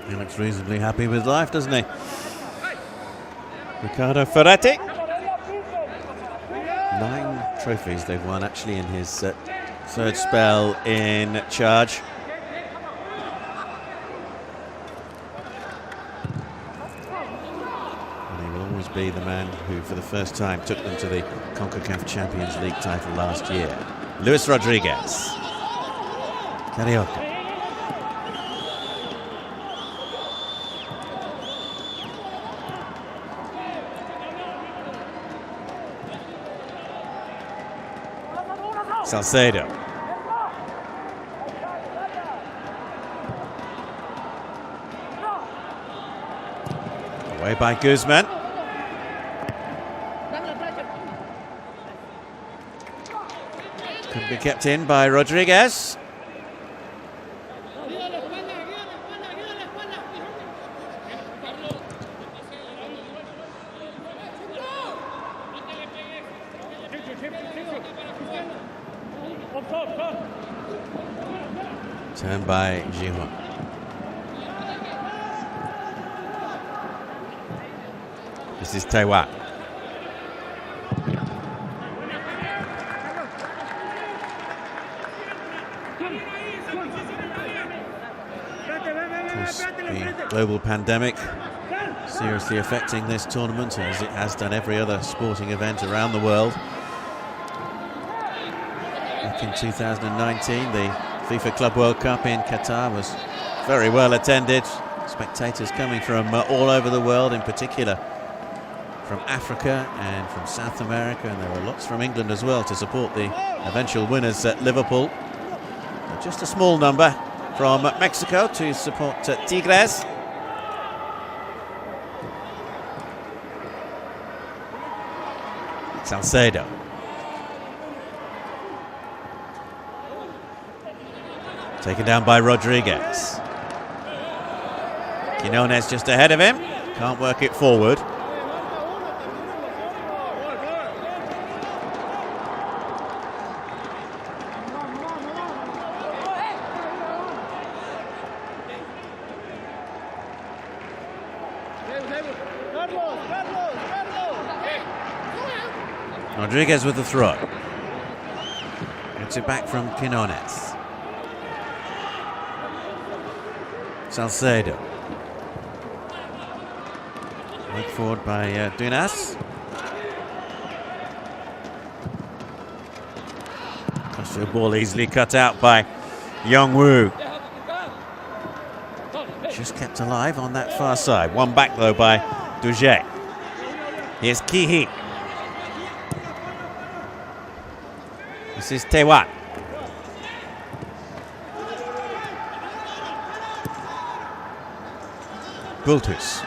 He looks reasonably happy with life, doesn't he? Riccardo Ferretti. 9 trophies they've won actually in his third spell in charge. And he will always be the man who for the first time took them to the CONCACAF Champions League title last year. Luis Rodriguez. Carioca. Salcedo. Away by Guzman. Could be kept in by Rodriguez. Turned by Giron. This is Taiwan. The global pandemic seriously affecting this tournament, as it has done every other sporting event around the world. Back in 2019, the FIFA Club World Cup in Qatar was very well attended. Spectators coming from all over the world, in particular from Africa and from South America, and there were lots from England as well to support the eventual winners at Liverpool. But just a small number from Mexico to support Tigres. Salcedo. Taken down by Rodriguez. Quinones just ahead of him. Can't work it forward. Rodriguez with the throw. Gets it back from Quinones. Salcedo. Moved forward by Dunas. The ball easily cut out by Yongwu. Just kept alive on that far side. One back though by Dujet. Here's Kihi. This is Taiwan. Bultus.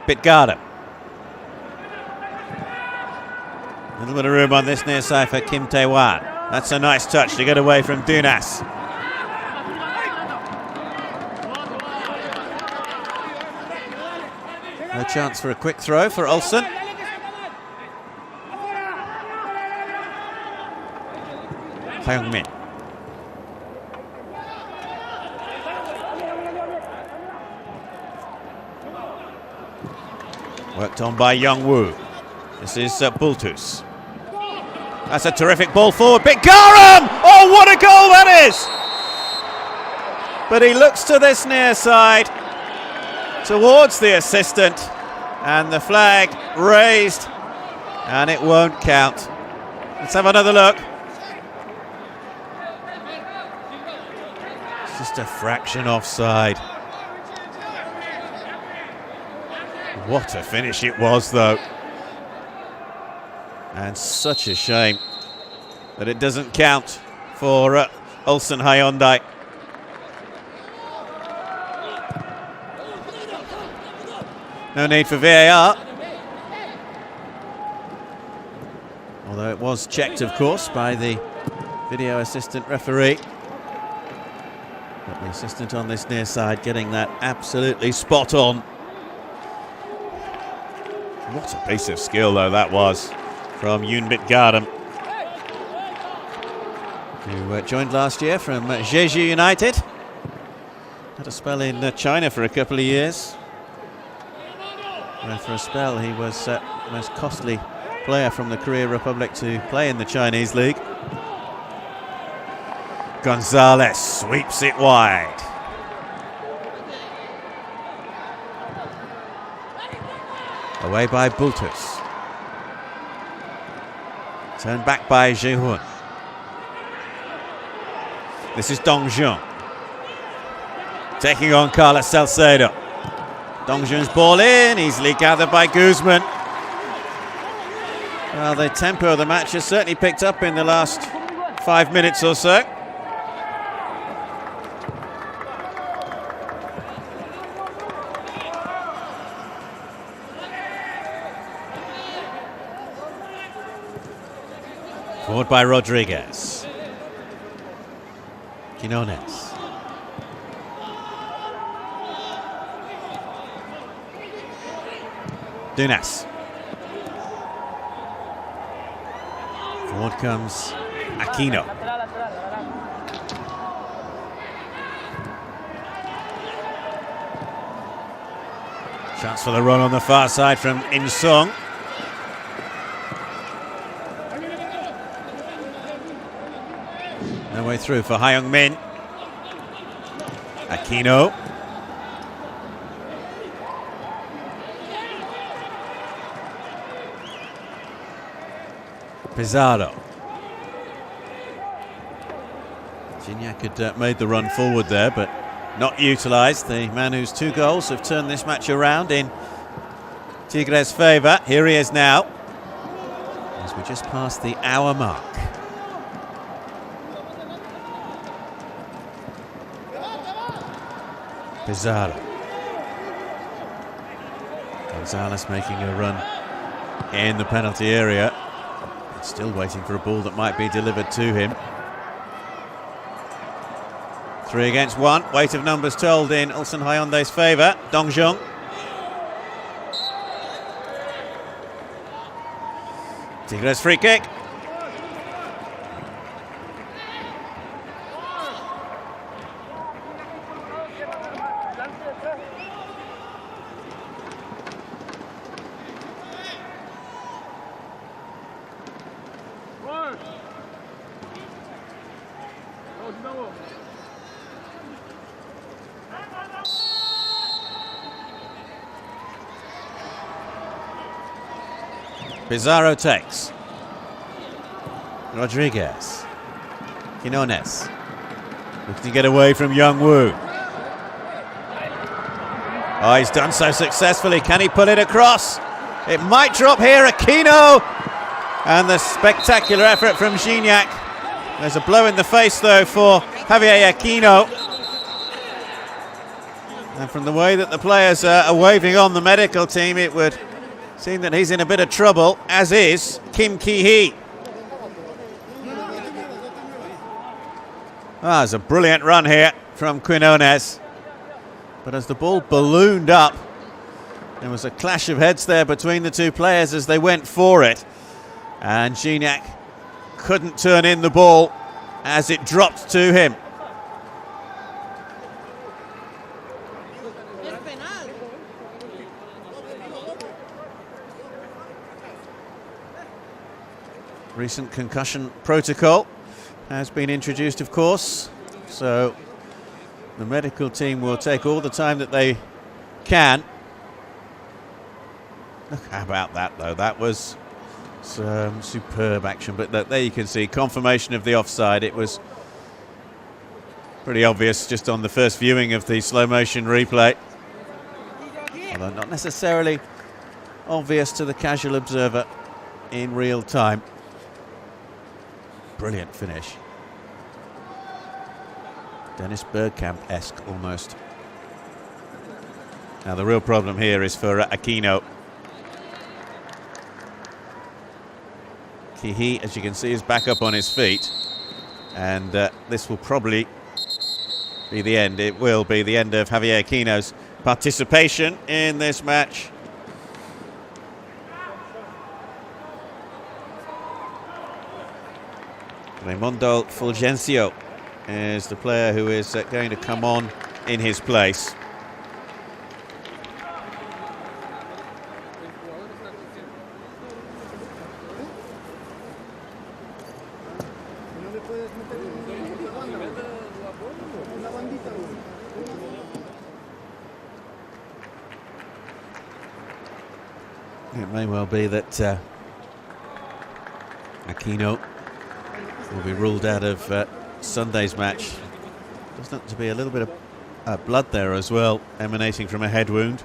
Bitgarden. A little bit of room on this near side for Kim Tae-wan. That's a nice touch to get away from Dunas. No chance for a quick throw for Ulsan. Hyungmin. Worked on by Yongwu. This is Bultus. That's a terrific ball forward. Bitgaram! Oh, what a goal that is! But he looks to this near side, towards the assistant, and the flag raised, and it won't count. Let's have another look. It's just a fraction offside. What a finish it was, though. And such a shame that it doesn't count for Ulsan Hyundai. No need for VAR. Although it was checked, of course, by the video assistant referee. But the assistant on this near side getting that absolutely spot on. What a piece of skill, though, that was from Yoon Bitgaram, who joined last year from Jeju United. Had a spell in China for a couple of years, where for a spell he was the most costly player from the Korea Republic to play in the Chinese league. Gonzalez sweeps it wide. Away by Bultus. Turned back by Jehun. This is Dongjun. Taking on Carlos Salcedo. Dongjun's ball in, easily gathered by Guzman. Well, the tempo of the match has certainly picked up in the last 5 minutes or so. Forward by Rodriguez. Quinones. Dunas. Forward comes Aquino. Chance for the run on the far side from In-sung. No way through for Hyung-min. Aquino. Pizarro. Gignac had made the run forward there, but not utilised. The man whose 2 goals have turned this match around in Tigres' favour. Here he is now, as we just passed the hour mark. Pizarro. Gonzalez making a run in the penalty area. Still waiting for a ball that might be delivered to him. 3 against 1. Weight of numbers told in Ulsan Hyundai's favour. Dongjun. Tigres free kick. Pizarro takes. Rodriguez. Quinones. Looking to get away from Young-woo. Oh, he's done so successfully. Can he pull it across? It might drop here. Aquino. And the spectacular effort from Gignac. There's a blow in the face, though, for Javier Aquino. And from the way that the players are waving on the medical team, it would seem that he's in a bit of trouble, as is Kim Ki-hee. There's a brilliant run here from Quinones. But as the ball ballooned up, there was a clash of heads there between the 2 players as they went for it. And Gignac couldn't turn in the ball as it dropped to him. Recent concussion protocol has been introduced, of course, so the medical team will take all the time that they can. Look, how about that, though? That was some superb action, but there you can see confirmation of the offside. It was pretty obvious just on the first viewing of the slow motion replay, although not necessarily obvious to the casual observer in real time. Brilliant finish. Dennis Bergkamp-esque almost. Now the real problem here is for Aquino. Ki-hee, as you can see, is back up on his feet, and this will probably be the end. It will be the end of Javier Aquino's participation in this match. Raimundo Fulgencio is the player who is going to come on in his place. It may well be that Aquino will be ruled out of Sunday's match. There's not to be a little bit of blood there as well, emanating from a head wound.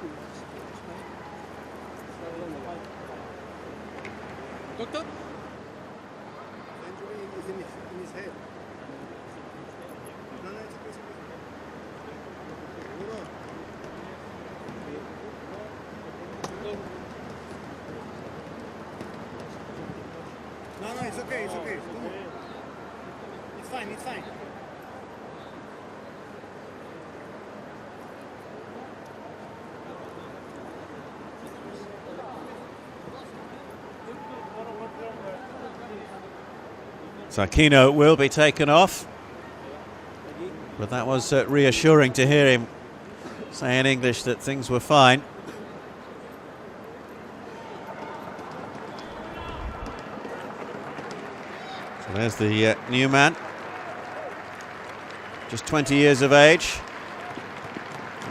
No, it's okay, it's okay. It's fine, it's fine. So Aquino will be taken off, but that was reassuring to hear him say in English that things were fine. So there's the new man, just 20 years of age,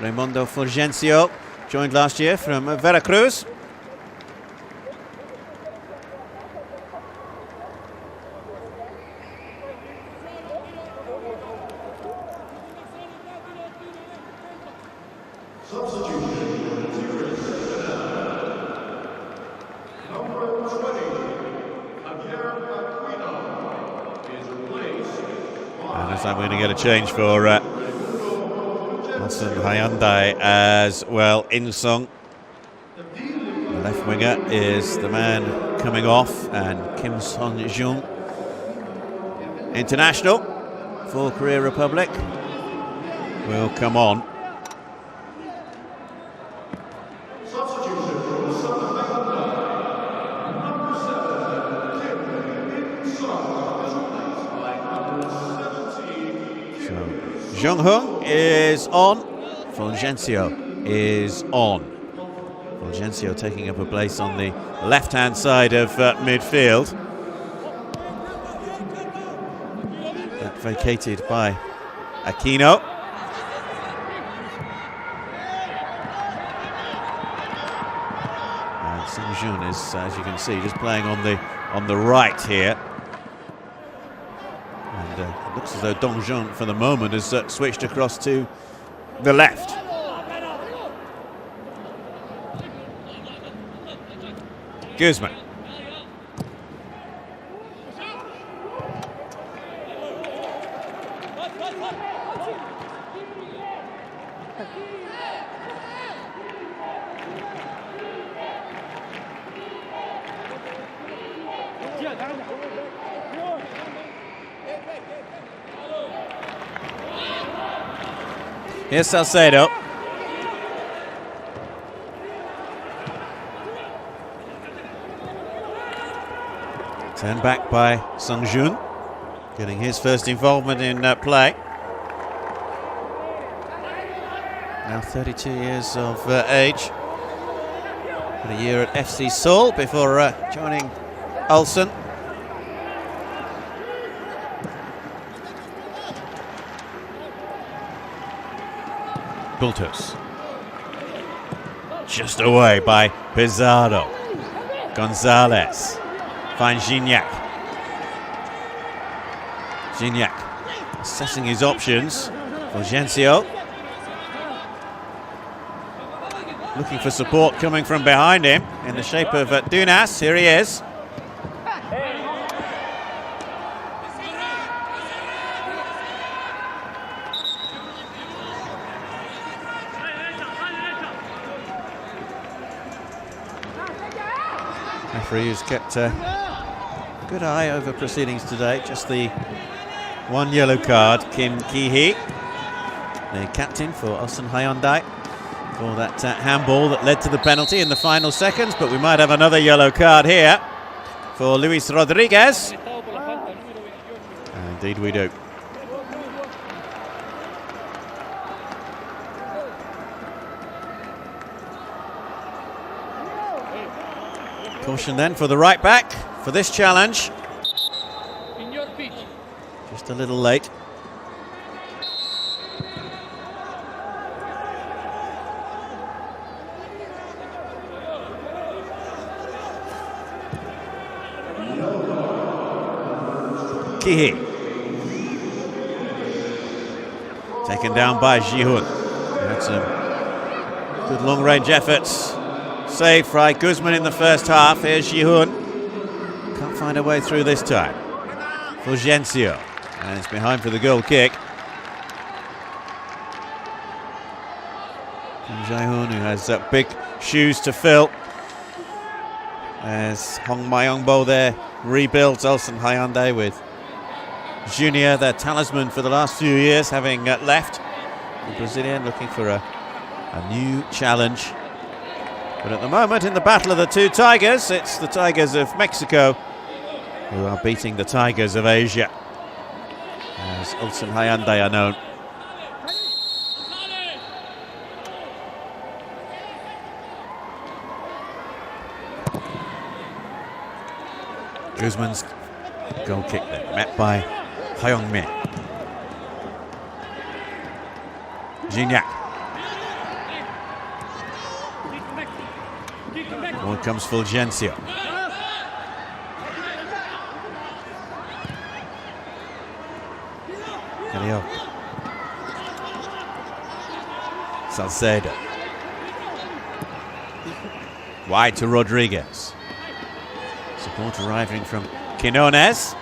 Raimundo Fulgencio, joined last year from Veracruz. And as I'm going to get a change for Ulsan Hyundai as well. Insung, the left winger, is the man coming off, and Kim Son-jun, international for Korea Republic, will come on. Jung-hung is on, Fulgencio is on. Fulgencio taking up a place on the left-hand side of midfield. That vacated by Aquino. And Sung-jun is, as you can see, just playing on the right here. And it looks as though Dong-jun, for the moment, has switched across to the left. Guzman. Here's Salcedo. Turned back by Sung-jun, getting his first involvement in play. Now 32 years of age. Had a year at FC Seoul before joining Ulsan. Cuartos. Just away by Pizarro. Gonzalez. Finds Gignac. Gignac assessing his options. Fulgencio looking for support coming from behind him in the shape of Dunas. Here he is. Referee has kept a good eye over proceedings today. Just the one yellow card. Kim Ki-hee, the captain for Ulsan Hyundai, for that handball that led to the penalty in the final seconds. But we might have another yellow card here for Luis Rodriguez. And indeed we do. Caution then for the right back for this challenge. Just a little late. Kihi. Taken down by Jihun. Had some good long-range efforts. Saved by Guzman in the first half. Here's Jihun. Can't find a way through this time. Fulgencio. And it's behind for the goal kick. Jae-hoon, who has big shoes to fill. As Hong Myongbo there rebuilds Ulsan Hyundai with Junior, their talisman for the last few years, having left. The Brazilian looking for a new challenge. But at the moment, in the battle of the two Tigers, it's the Tigers of Mexico who are beating the Tigers of Asia, as Ulsan Hyundai are known. Guzman's goal kick there, met by Hyung-min. Gignac. Forward comes Fulgencio. Calio. Salcedo. Wide to Rodriguez. Support arriving from Quinones.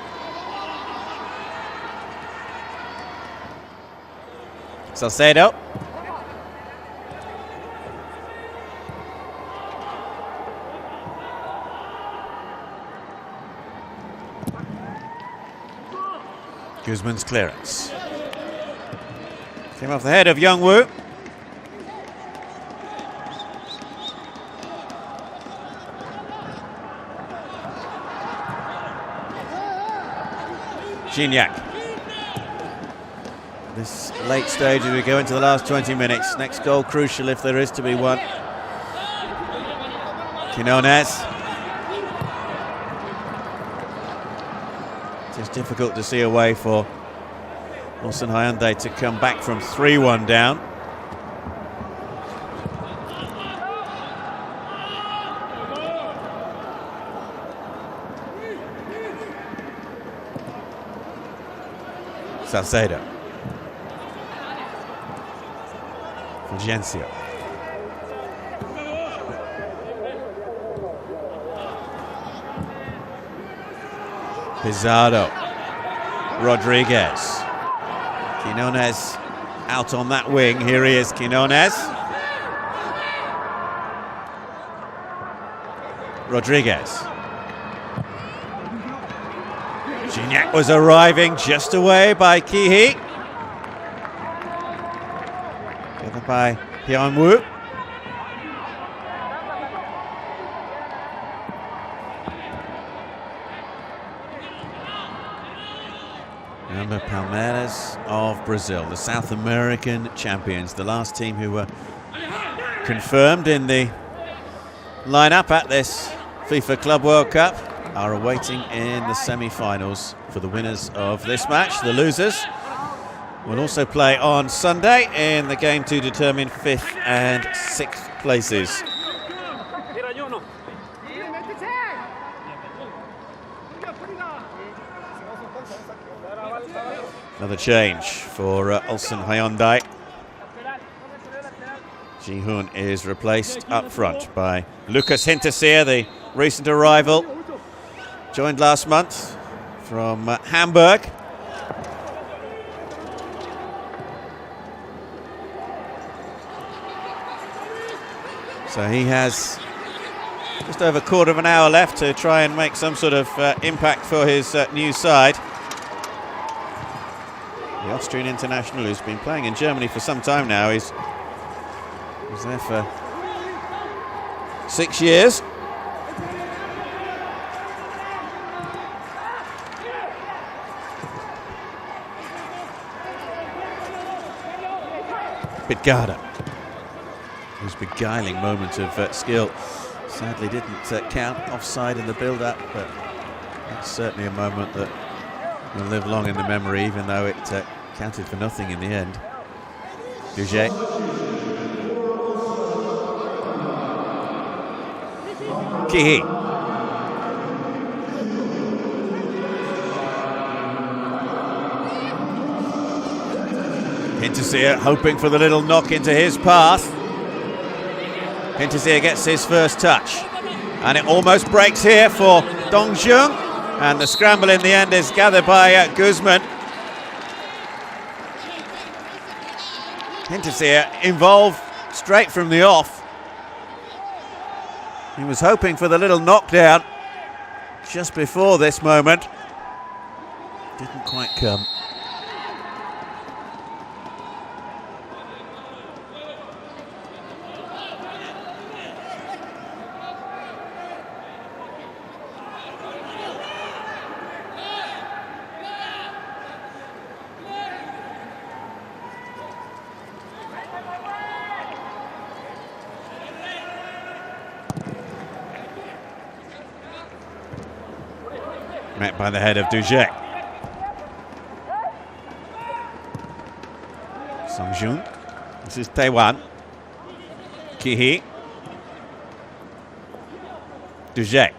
Salcedo. Guzman's clearance. Came off the head of Youngwoo. Gignac. This late stage as we go into the last 20 minutes. Next goal crucial if there is to be one. Quinones. It's difficult to see a way for Ulsan Hyundai to come back from 3-1 down. Salcedo. Fulgencio. Pizarro. Rodriguez. Quinones out on that wing. Here he is, Quinones. Rodriguez. Gignac was arriving just away by Kihi. Gathered by Hyunwoo. Remember, Palmeiras of Brazil, the South American champions, the last team who were confirmed in the lineup at this FIFA Club World Cup, are awaiting in the semi-finals for the winners of this match. The losers will also play on Sunday in the game to determine 5th and 6th places. Another change for Ulsan Hyundai. Ji-hoon is replaced up front by Lucas Hinterseer, the recent arrival. Joined last month from Hamburg. So he has just over a quarter of an hour left to try and make some sort of impact for his new side. The Austrian international, who's been playing in Germany for some time now, was there for 6 years. Pitgada, whose beguiling moment of skill sadly didn't count, offside in the build-up, but that's certainly a moment that will live long in the memory, even though it counted for nothing in the end. Duget. Kihi. Hinterseer hoping for the little knock into his path. Hinterseer gets his first touch. And it almost breaks here for Dongjung. And the scramble in the end is gathered by Guzman. Hinterseer involved straight from the off. He was hoping for the little knockdown just before this moment. Didn't quite come. Met by the head of Dujek. Songjun. This is Taiwan. Kihi. Dujek.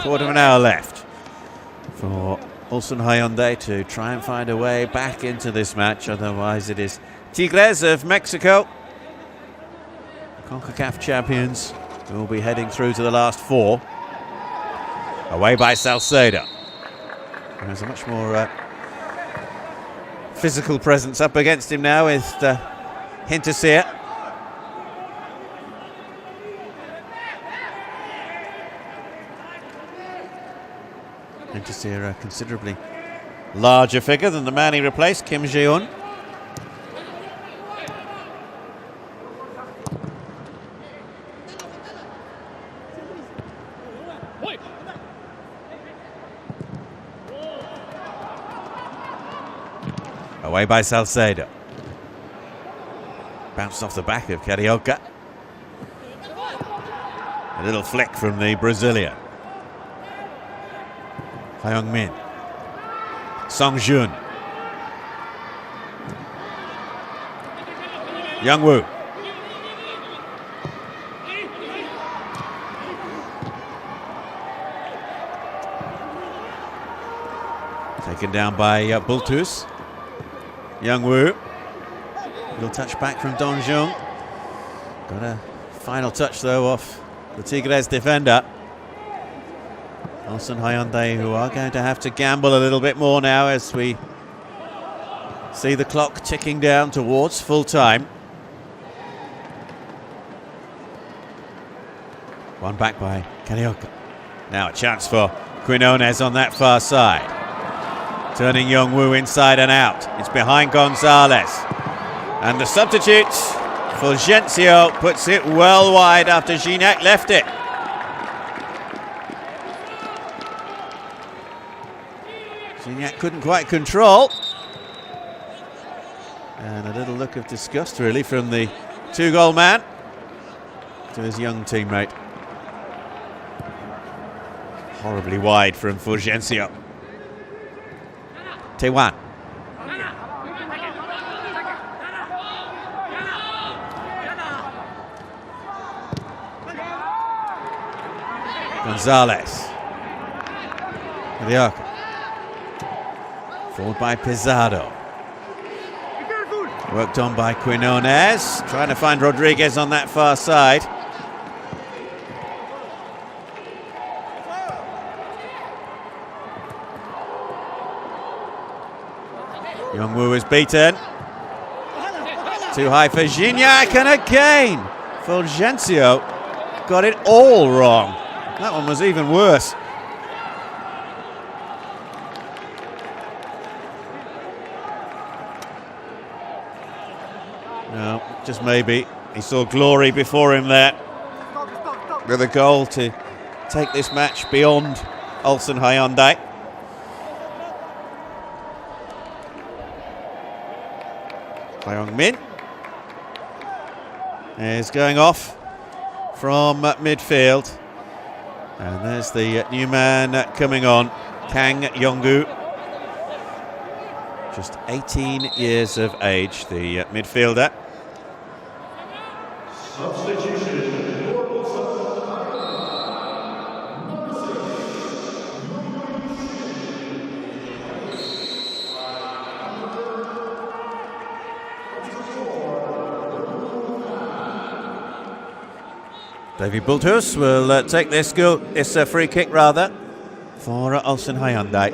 Quarter of an hour left for Ulsan Hyundai to try and find a way back into this match. Otherwise it is Tigres of Mexico, CONCACAF champions, who will be heading through to the last four. Away by Salcedo. There's a much more physical presence up against him now with Hinterseer. Hinterseer, a considerably larger figure than the man he replaced, Kim Ji-un. Away by Salcedo. Bounced off the back of Carioca. A little flick from the Brazilian. Hyung-min. Songjun. Youngwoo. Taken down by Bultus. Youngwoo. Little touch back from Dongjung. Got a final touch though off the Tigres defender. Ulsan Hyundai, who are going to have to gamble a little bit more now as we see the clock ticking down towards full time. One back by Carioca. Now a chance for Quinones on that far side. Turning Youngwoo inside and out. It's behind Gonzalez. And the substitute, Fulgencio, puts it well wide after Gignac left it. Gignac couldn't quite control. And a little look of disgust really from the two-goal man to his young teammate. Horribly wide from Fulgencio. Taiwan. Gonzalez. Carioca. Forward by Pizarro. Worked on by Quinones. Trying to find Rodriguez on that far side. Youngwoo is beaten. Too high for Gignac, and again Fulgencio got it all wrong. That one was even worse. No, just maybe he saw glory before him there with a goal to take this match beyond Ulsan Hyundai. Hyung-min is going off from midfield. And there's the new man coming on, Kang Yong-gu. Just 18 years of age, the midfielder. Davy Bulthus will take this goal, this free kick rather, for Ulsan Hyundai.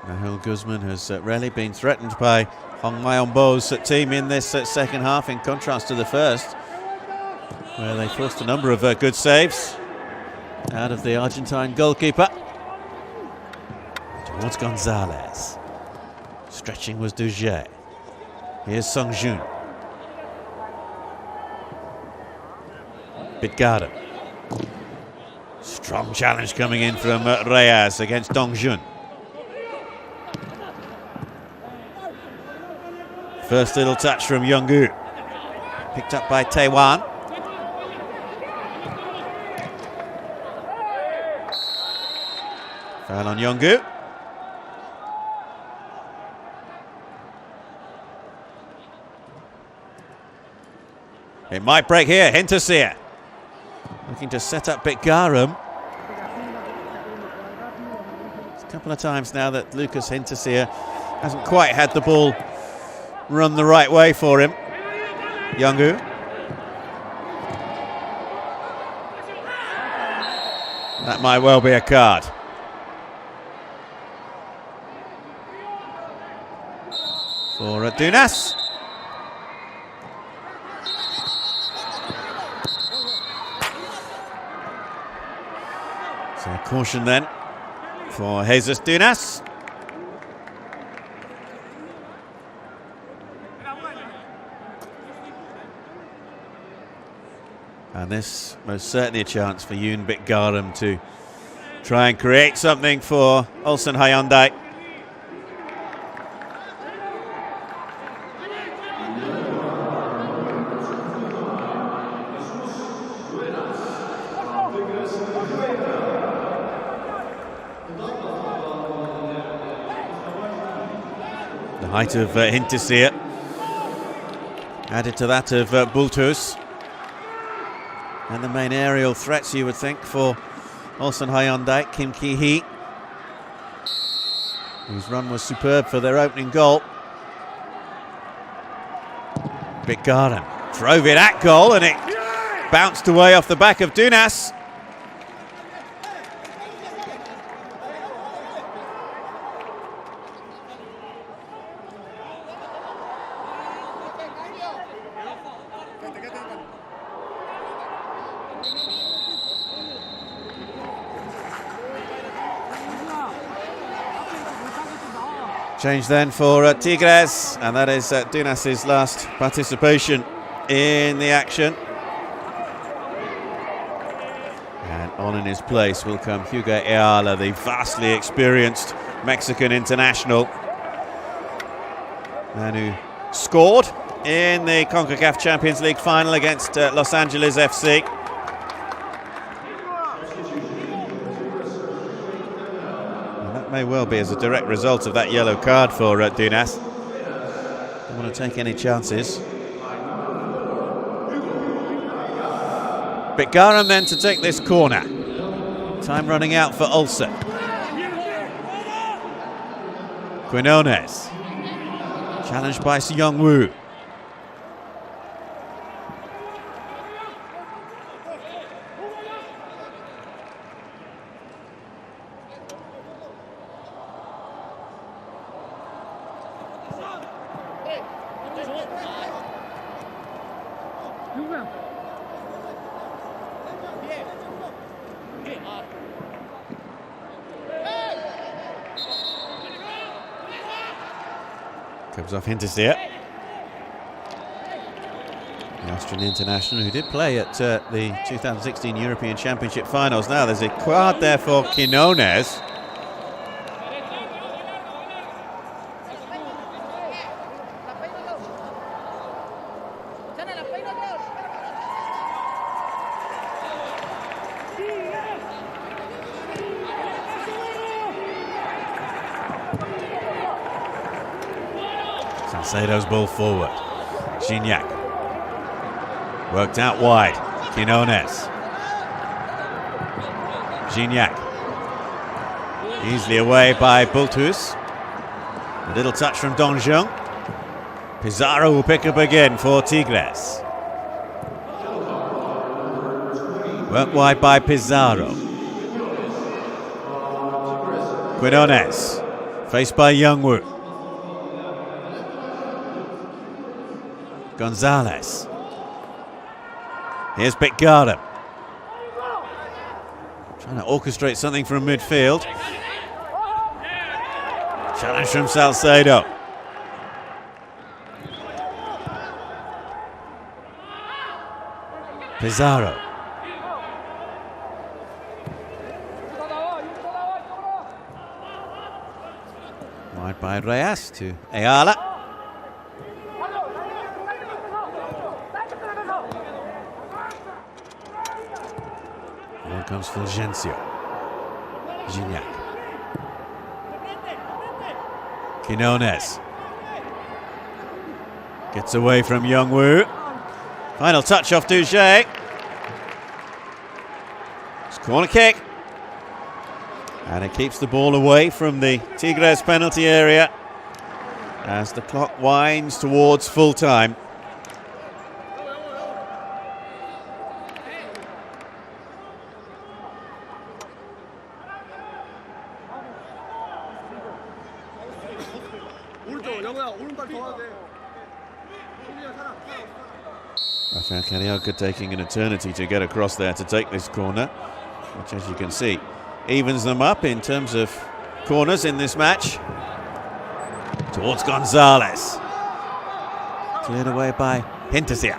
Nahul Guzman has rarely been threatened by Hong Mayonbo's team in this second half, in contrast to the first, where they forced a number of good saves out of the Argentine goalkeeper. Towards Gonzalez. Stretching was Duget. Here's Sung Jun. Bitgarden. Strong challenge coming in from Reyes against Dongjun. First little touch from Younggu. Picked up by Taiwan. Foul on Younggu. It might break here. Hinterseer looking to set up Bitgarum. It's a couple of times now that Lucas Hinterseer hasn't quite had the ball run the right way for him. Younggu. That might well be a card. For Dunas. So a caution then for Jesus Dunas. And this most certainly a chance for Yoon Bitgarum to try and create something for Ulsan Hyundai. The height of Hinterseer added to that of Bulthus. And the main aerial threats, you would think, for Ulsan Hyundai, Kim Ki-hee, whose run was superb for their opening goal. Bitgarum drove it at goal and it bounced away off the back of Dunas. Change then for Tigres, and that is Dunas's last participation in the action. And on in his place will come Hugo Ayala, the vastly experienced Mexican international, man who scored in the CONCACAF Champions League final against Los Angeles FC. May well be as a direct result of that yellow card for Dunas. Don't want to take any chances. Bitgarum then to take this corner. Time running out for Ulsan. Quinones. Challenged by Seong-woo. Comes off Hinterseer. The Austrian international who did play at the 2016 European Championship finals. Now there's a card there for Quinones. Salcedo's ball forward. Gignac. Worked out wide. Quinones. Gignac. Easily away by Bultus. A little touch from Donjon. Pizarro will pick up again for Tigres. Worked wide by Pizarro. Quinones. Faced by Youngwoo. Gonzalez. Here's Bitgarden. Trying to orchestrate something from midfield. Challenge from Salcedo. Pizarro. Wide by Reyes to Ayala. Here comes Fulgencio. Gignac. Quinones. Gets away from Youngwoo. Final touch off Duget. It's corner kick. And it keeps the ball away from the Tigres penalty area as the clock winds towards full time. Rafael Carioca taking an eternity to get across there to take this corner, which, as you can see, evens them up in terms of corners in this match. Towards Gonzalez. Cleared away by Hinterseer.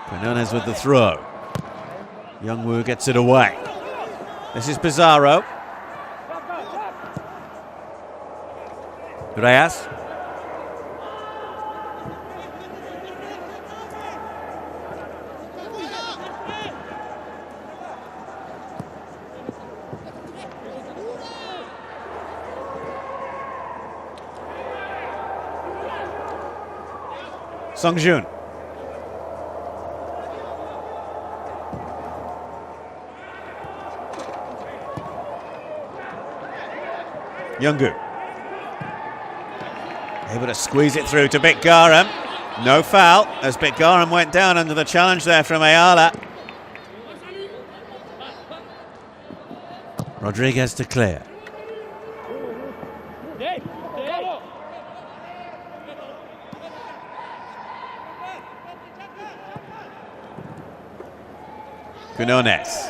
Quinones with the throw. Youngwoo gets it away. This is Pizarro. Reyes. Songjun. Youngwoo. Able to squeeze it through to Bitgaram. No foul as Bitgaram went down under the challenge there from Ayala. Rodriguez to clear. Quinones.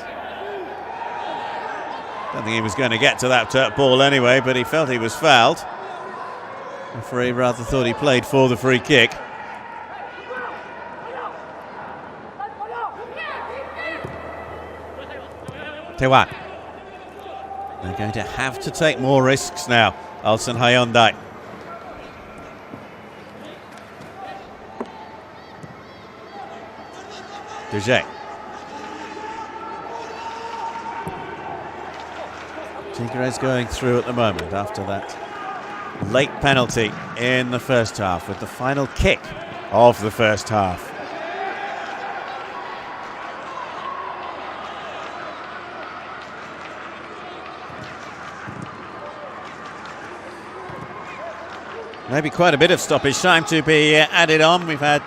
Don't think he was going to get to that ball anyway, but he felt he was fouled. The referee rather thought he played for the free kick. Tewan. They're going to have to take more risks now, Ulsan Hyundai. Duget. Tigres going through at the moment after that late penalty in the first half with the final kick of the first half. Maybe quite a bit of stoppage time to be added on. We've had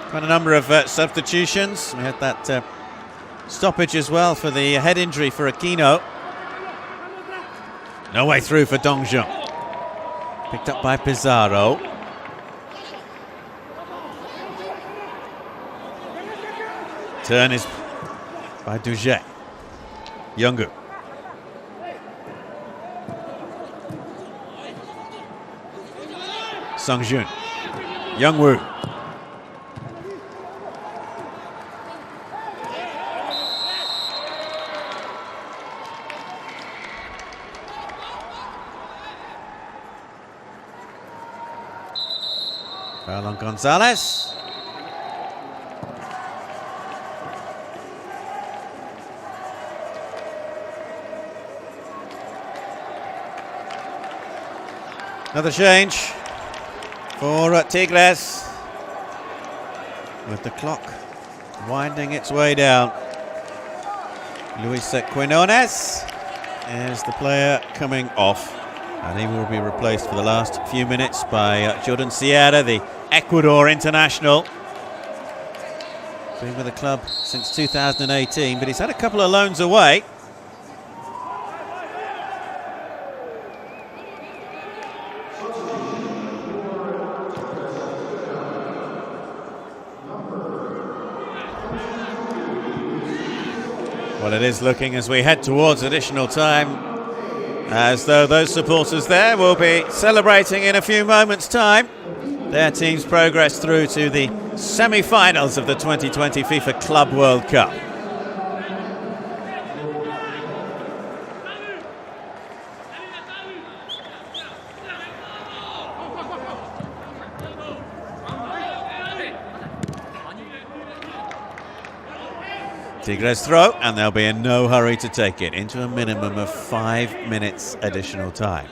quite a number of substitutions. We had that stoppage as well for the head injury for Aquino. No way through for Donjon. Picked up by Pizarro. Turn is by Duget. Youngwoo. Songjun. Youngwoo. Foul on Gonzalez. Another change for Tigres, with the clock winding its way down. Luis Quinones is the player coming off, and he will be replaced for the last few minutes by Jordan Sierra, the Ecuador international. Been with the club since 2018, but he's had a couple of loans away. Well, it is looking, as we head towards additional time, as though those supporters there will be celebrating in a few moments' time their team's progress through to the semi-finals of the 2020 FIFA Club World Cup. Tigres throw, and they'll be in no hurry to take it into a minimum of 5 minutes additional time.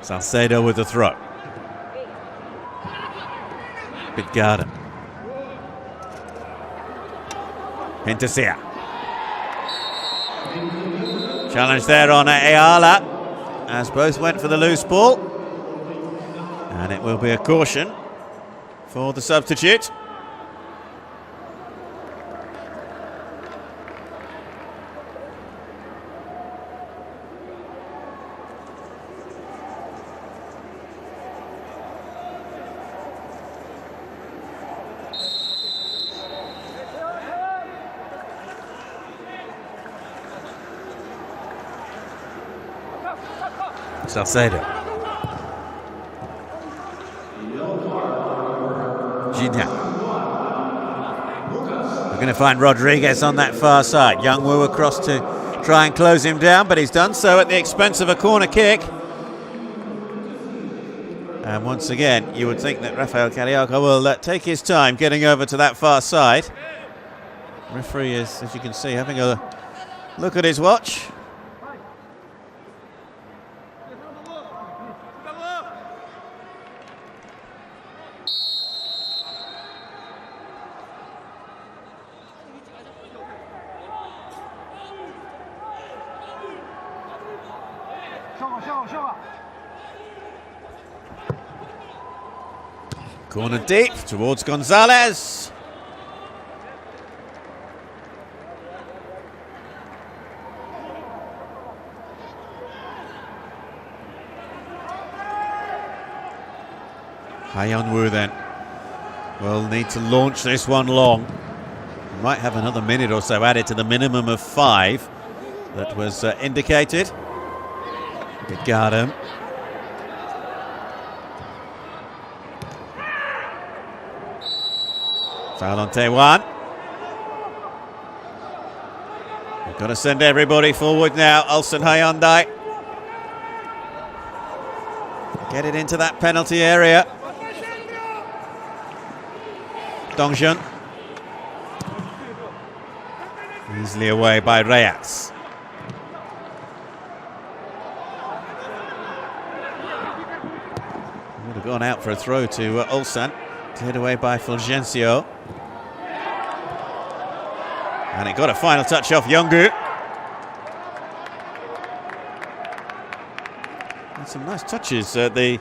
Salcedo with the throw. Good garden. Hinterseer. Challenge there on Ayala, as both went for the loose ball. And it will be a caution for the substitute. Salcedo. Gignac. We're going to find Rodriguez on that far side. Youngwoo across to try and close him down, but he's done so at the expense of a corner kick. And once again, you would think that Rafael Carioca will take his time getting over to that far side. The referee is, as you can see, having a look at his watch. Corner deep towards Gonzalez. Hyundai then will need to launch this one long. Might have another minute or so added to the minimum of 5 that was indicated. Good garden. Foul on Taiwan. We've got to send everybody forward now. Ulsan Hyundai. Get it into that penalty area. Dongjun. Easily away by Reyes. Would have gone out for a throw to Ulsan. Cleared away by Fulgencio. And it got a final touch off Yongu. And some nice touches. The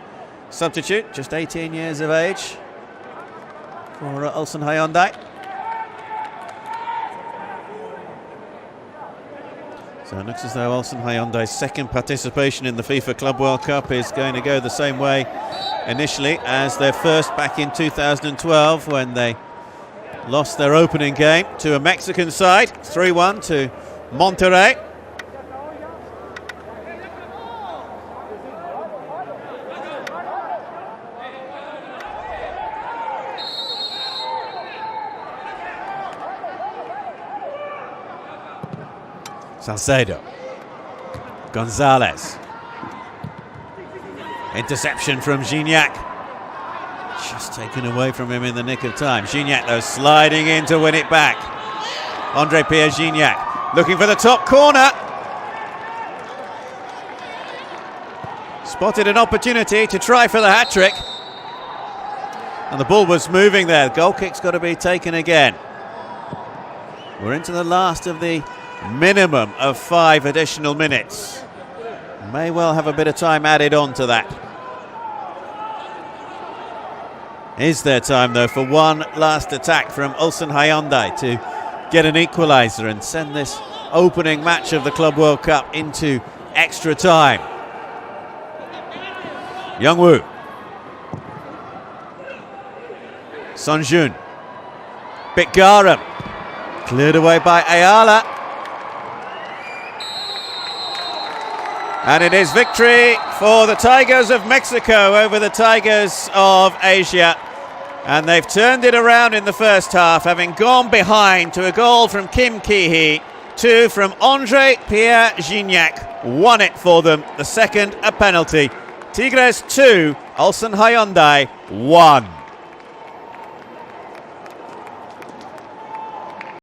substitute, just 18 years of age for Ulsan Hyundai. So it looks as though Ulsan Hyundai's second participation in the FIFA Club World Cup is going to go the same way initially as their first back in 2012, when they lost their opening game to a Mexican side, 3-1 to Monterrey. Salcedo. Gonzalez. Interception from Gignac. Just taken away from him in the nick of time. Gignac, though, sliding in to win it back. Andre Pierre Gignac Looking for the top corner. Spotted an opportunity to try for the hat-trick. And the ball was moving there. Goal kick's got to be taken again. We're into the last of the minimum of 5 additional minutes. May well have a bit of time added on to that. Is there time though for one last attack from Ulsan Hyundai to get an equaliser and send this opening match of the Club World Cup into extra time? Youngwoo. Sonjun. Bit garum. Cleared away by Ayala. And it is victory for the Tigers of Mexico over the Tigers of Asia. And they've turned it around in the first half, having gone behind to a goal from Kim Ki-hee, 2 from Andre Pierre Gignac. Won it for them, the second a penalty. Tigres 2, Ulsan Hyundai 1.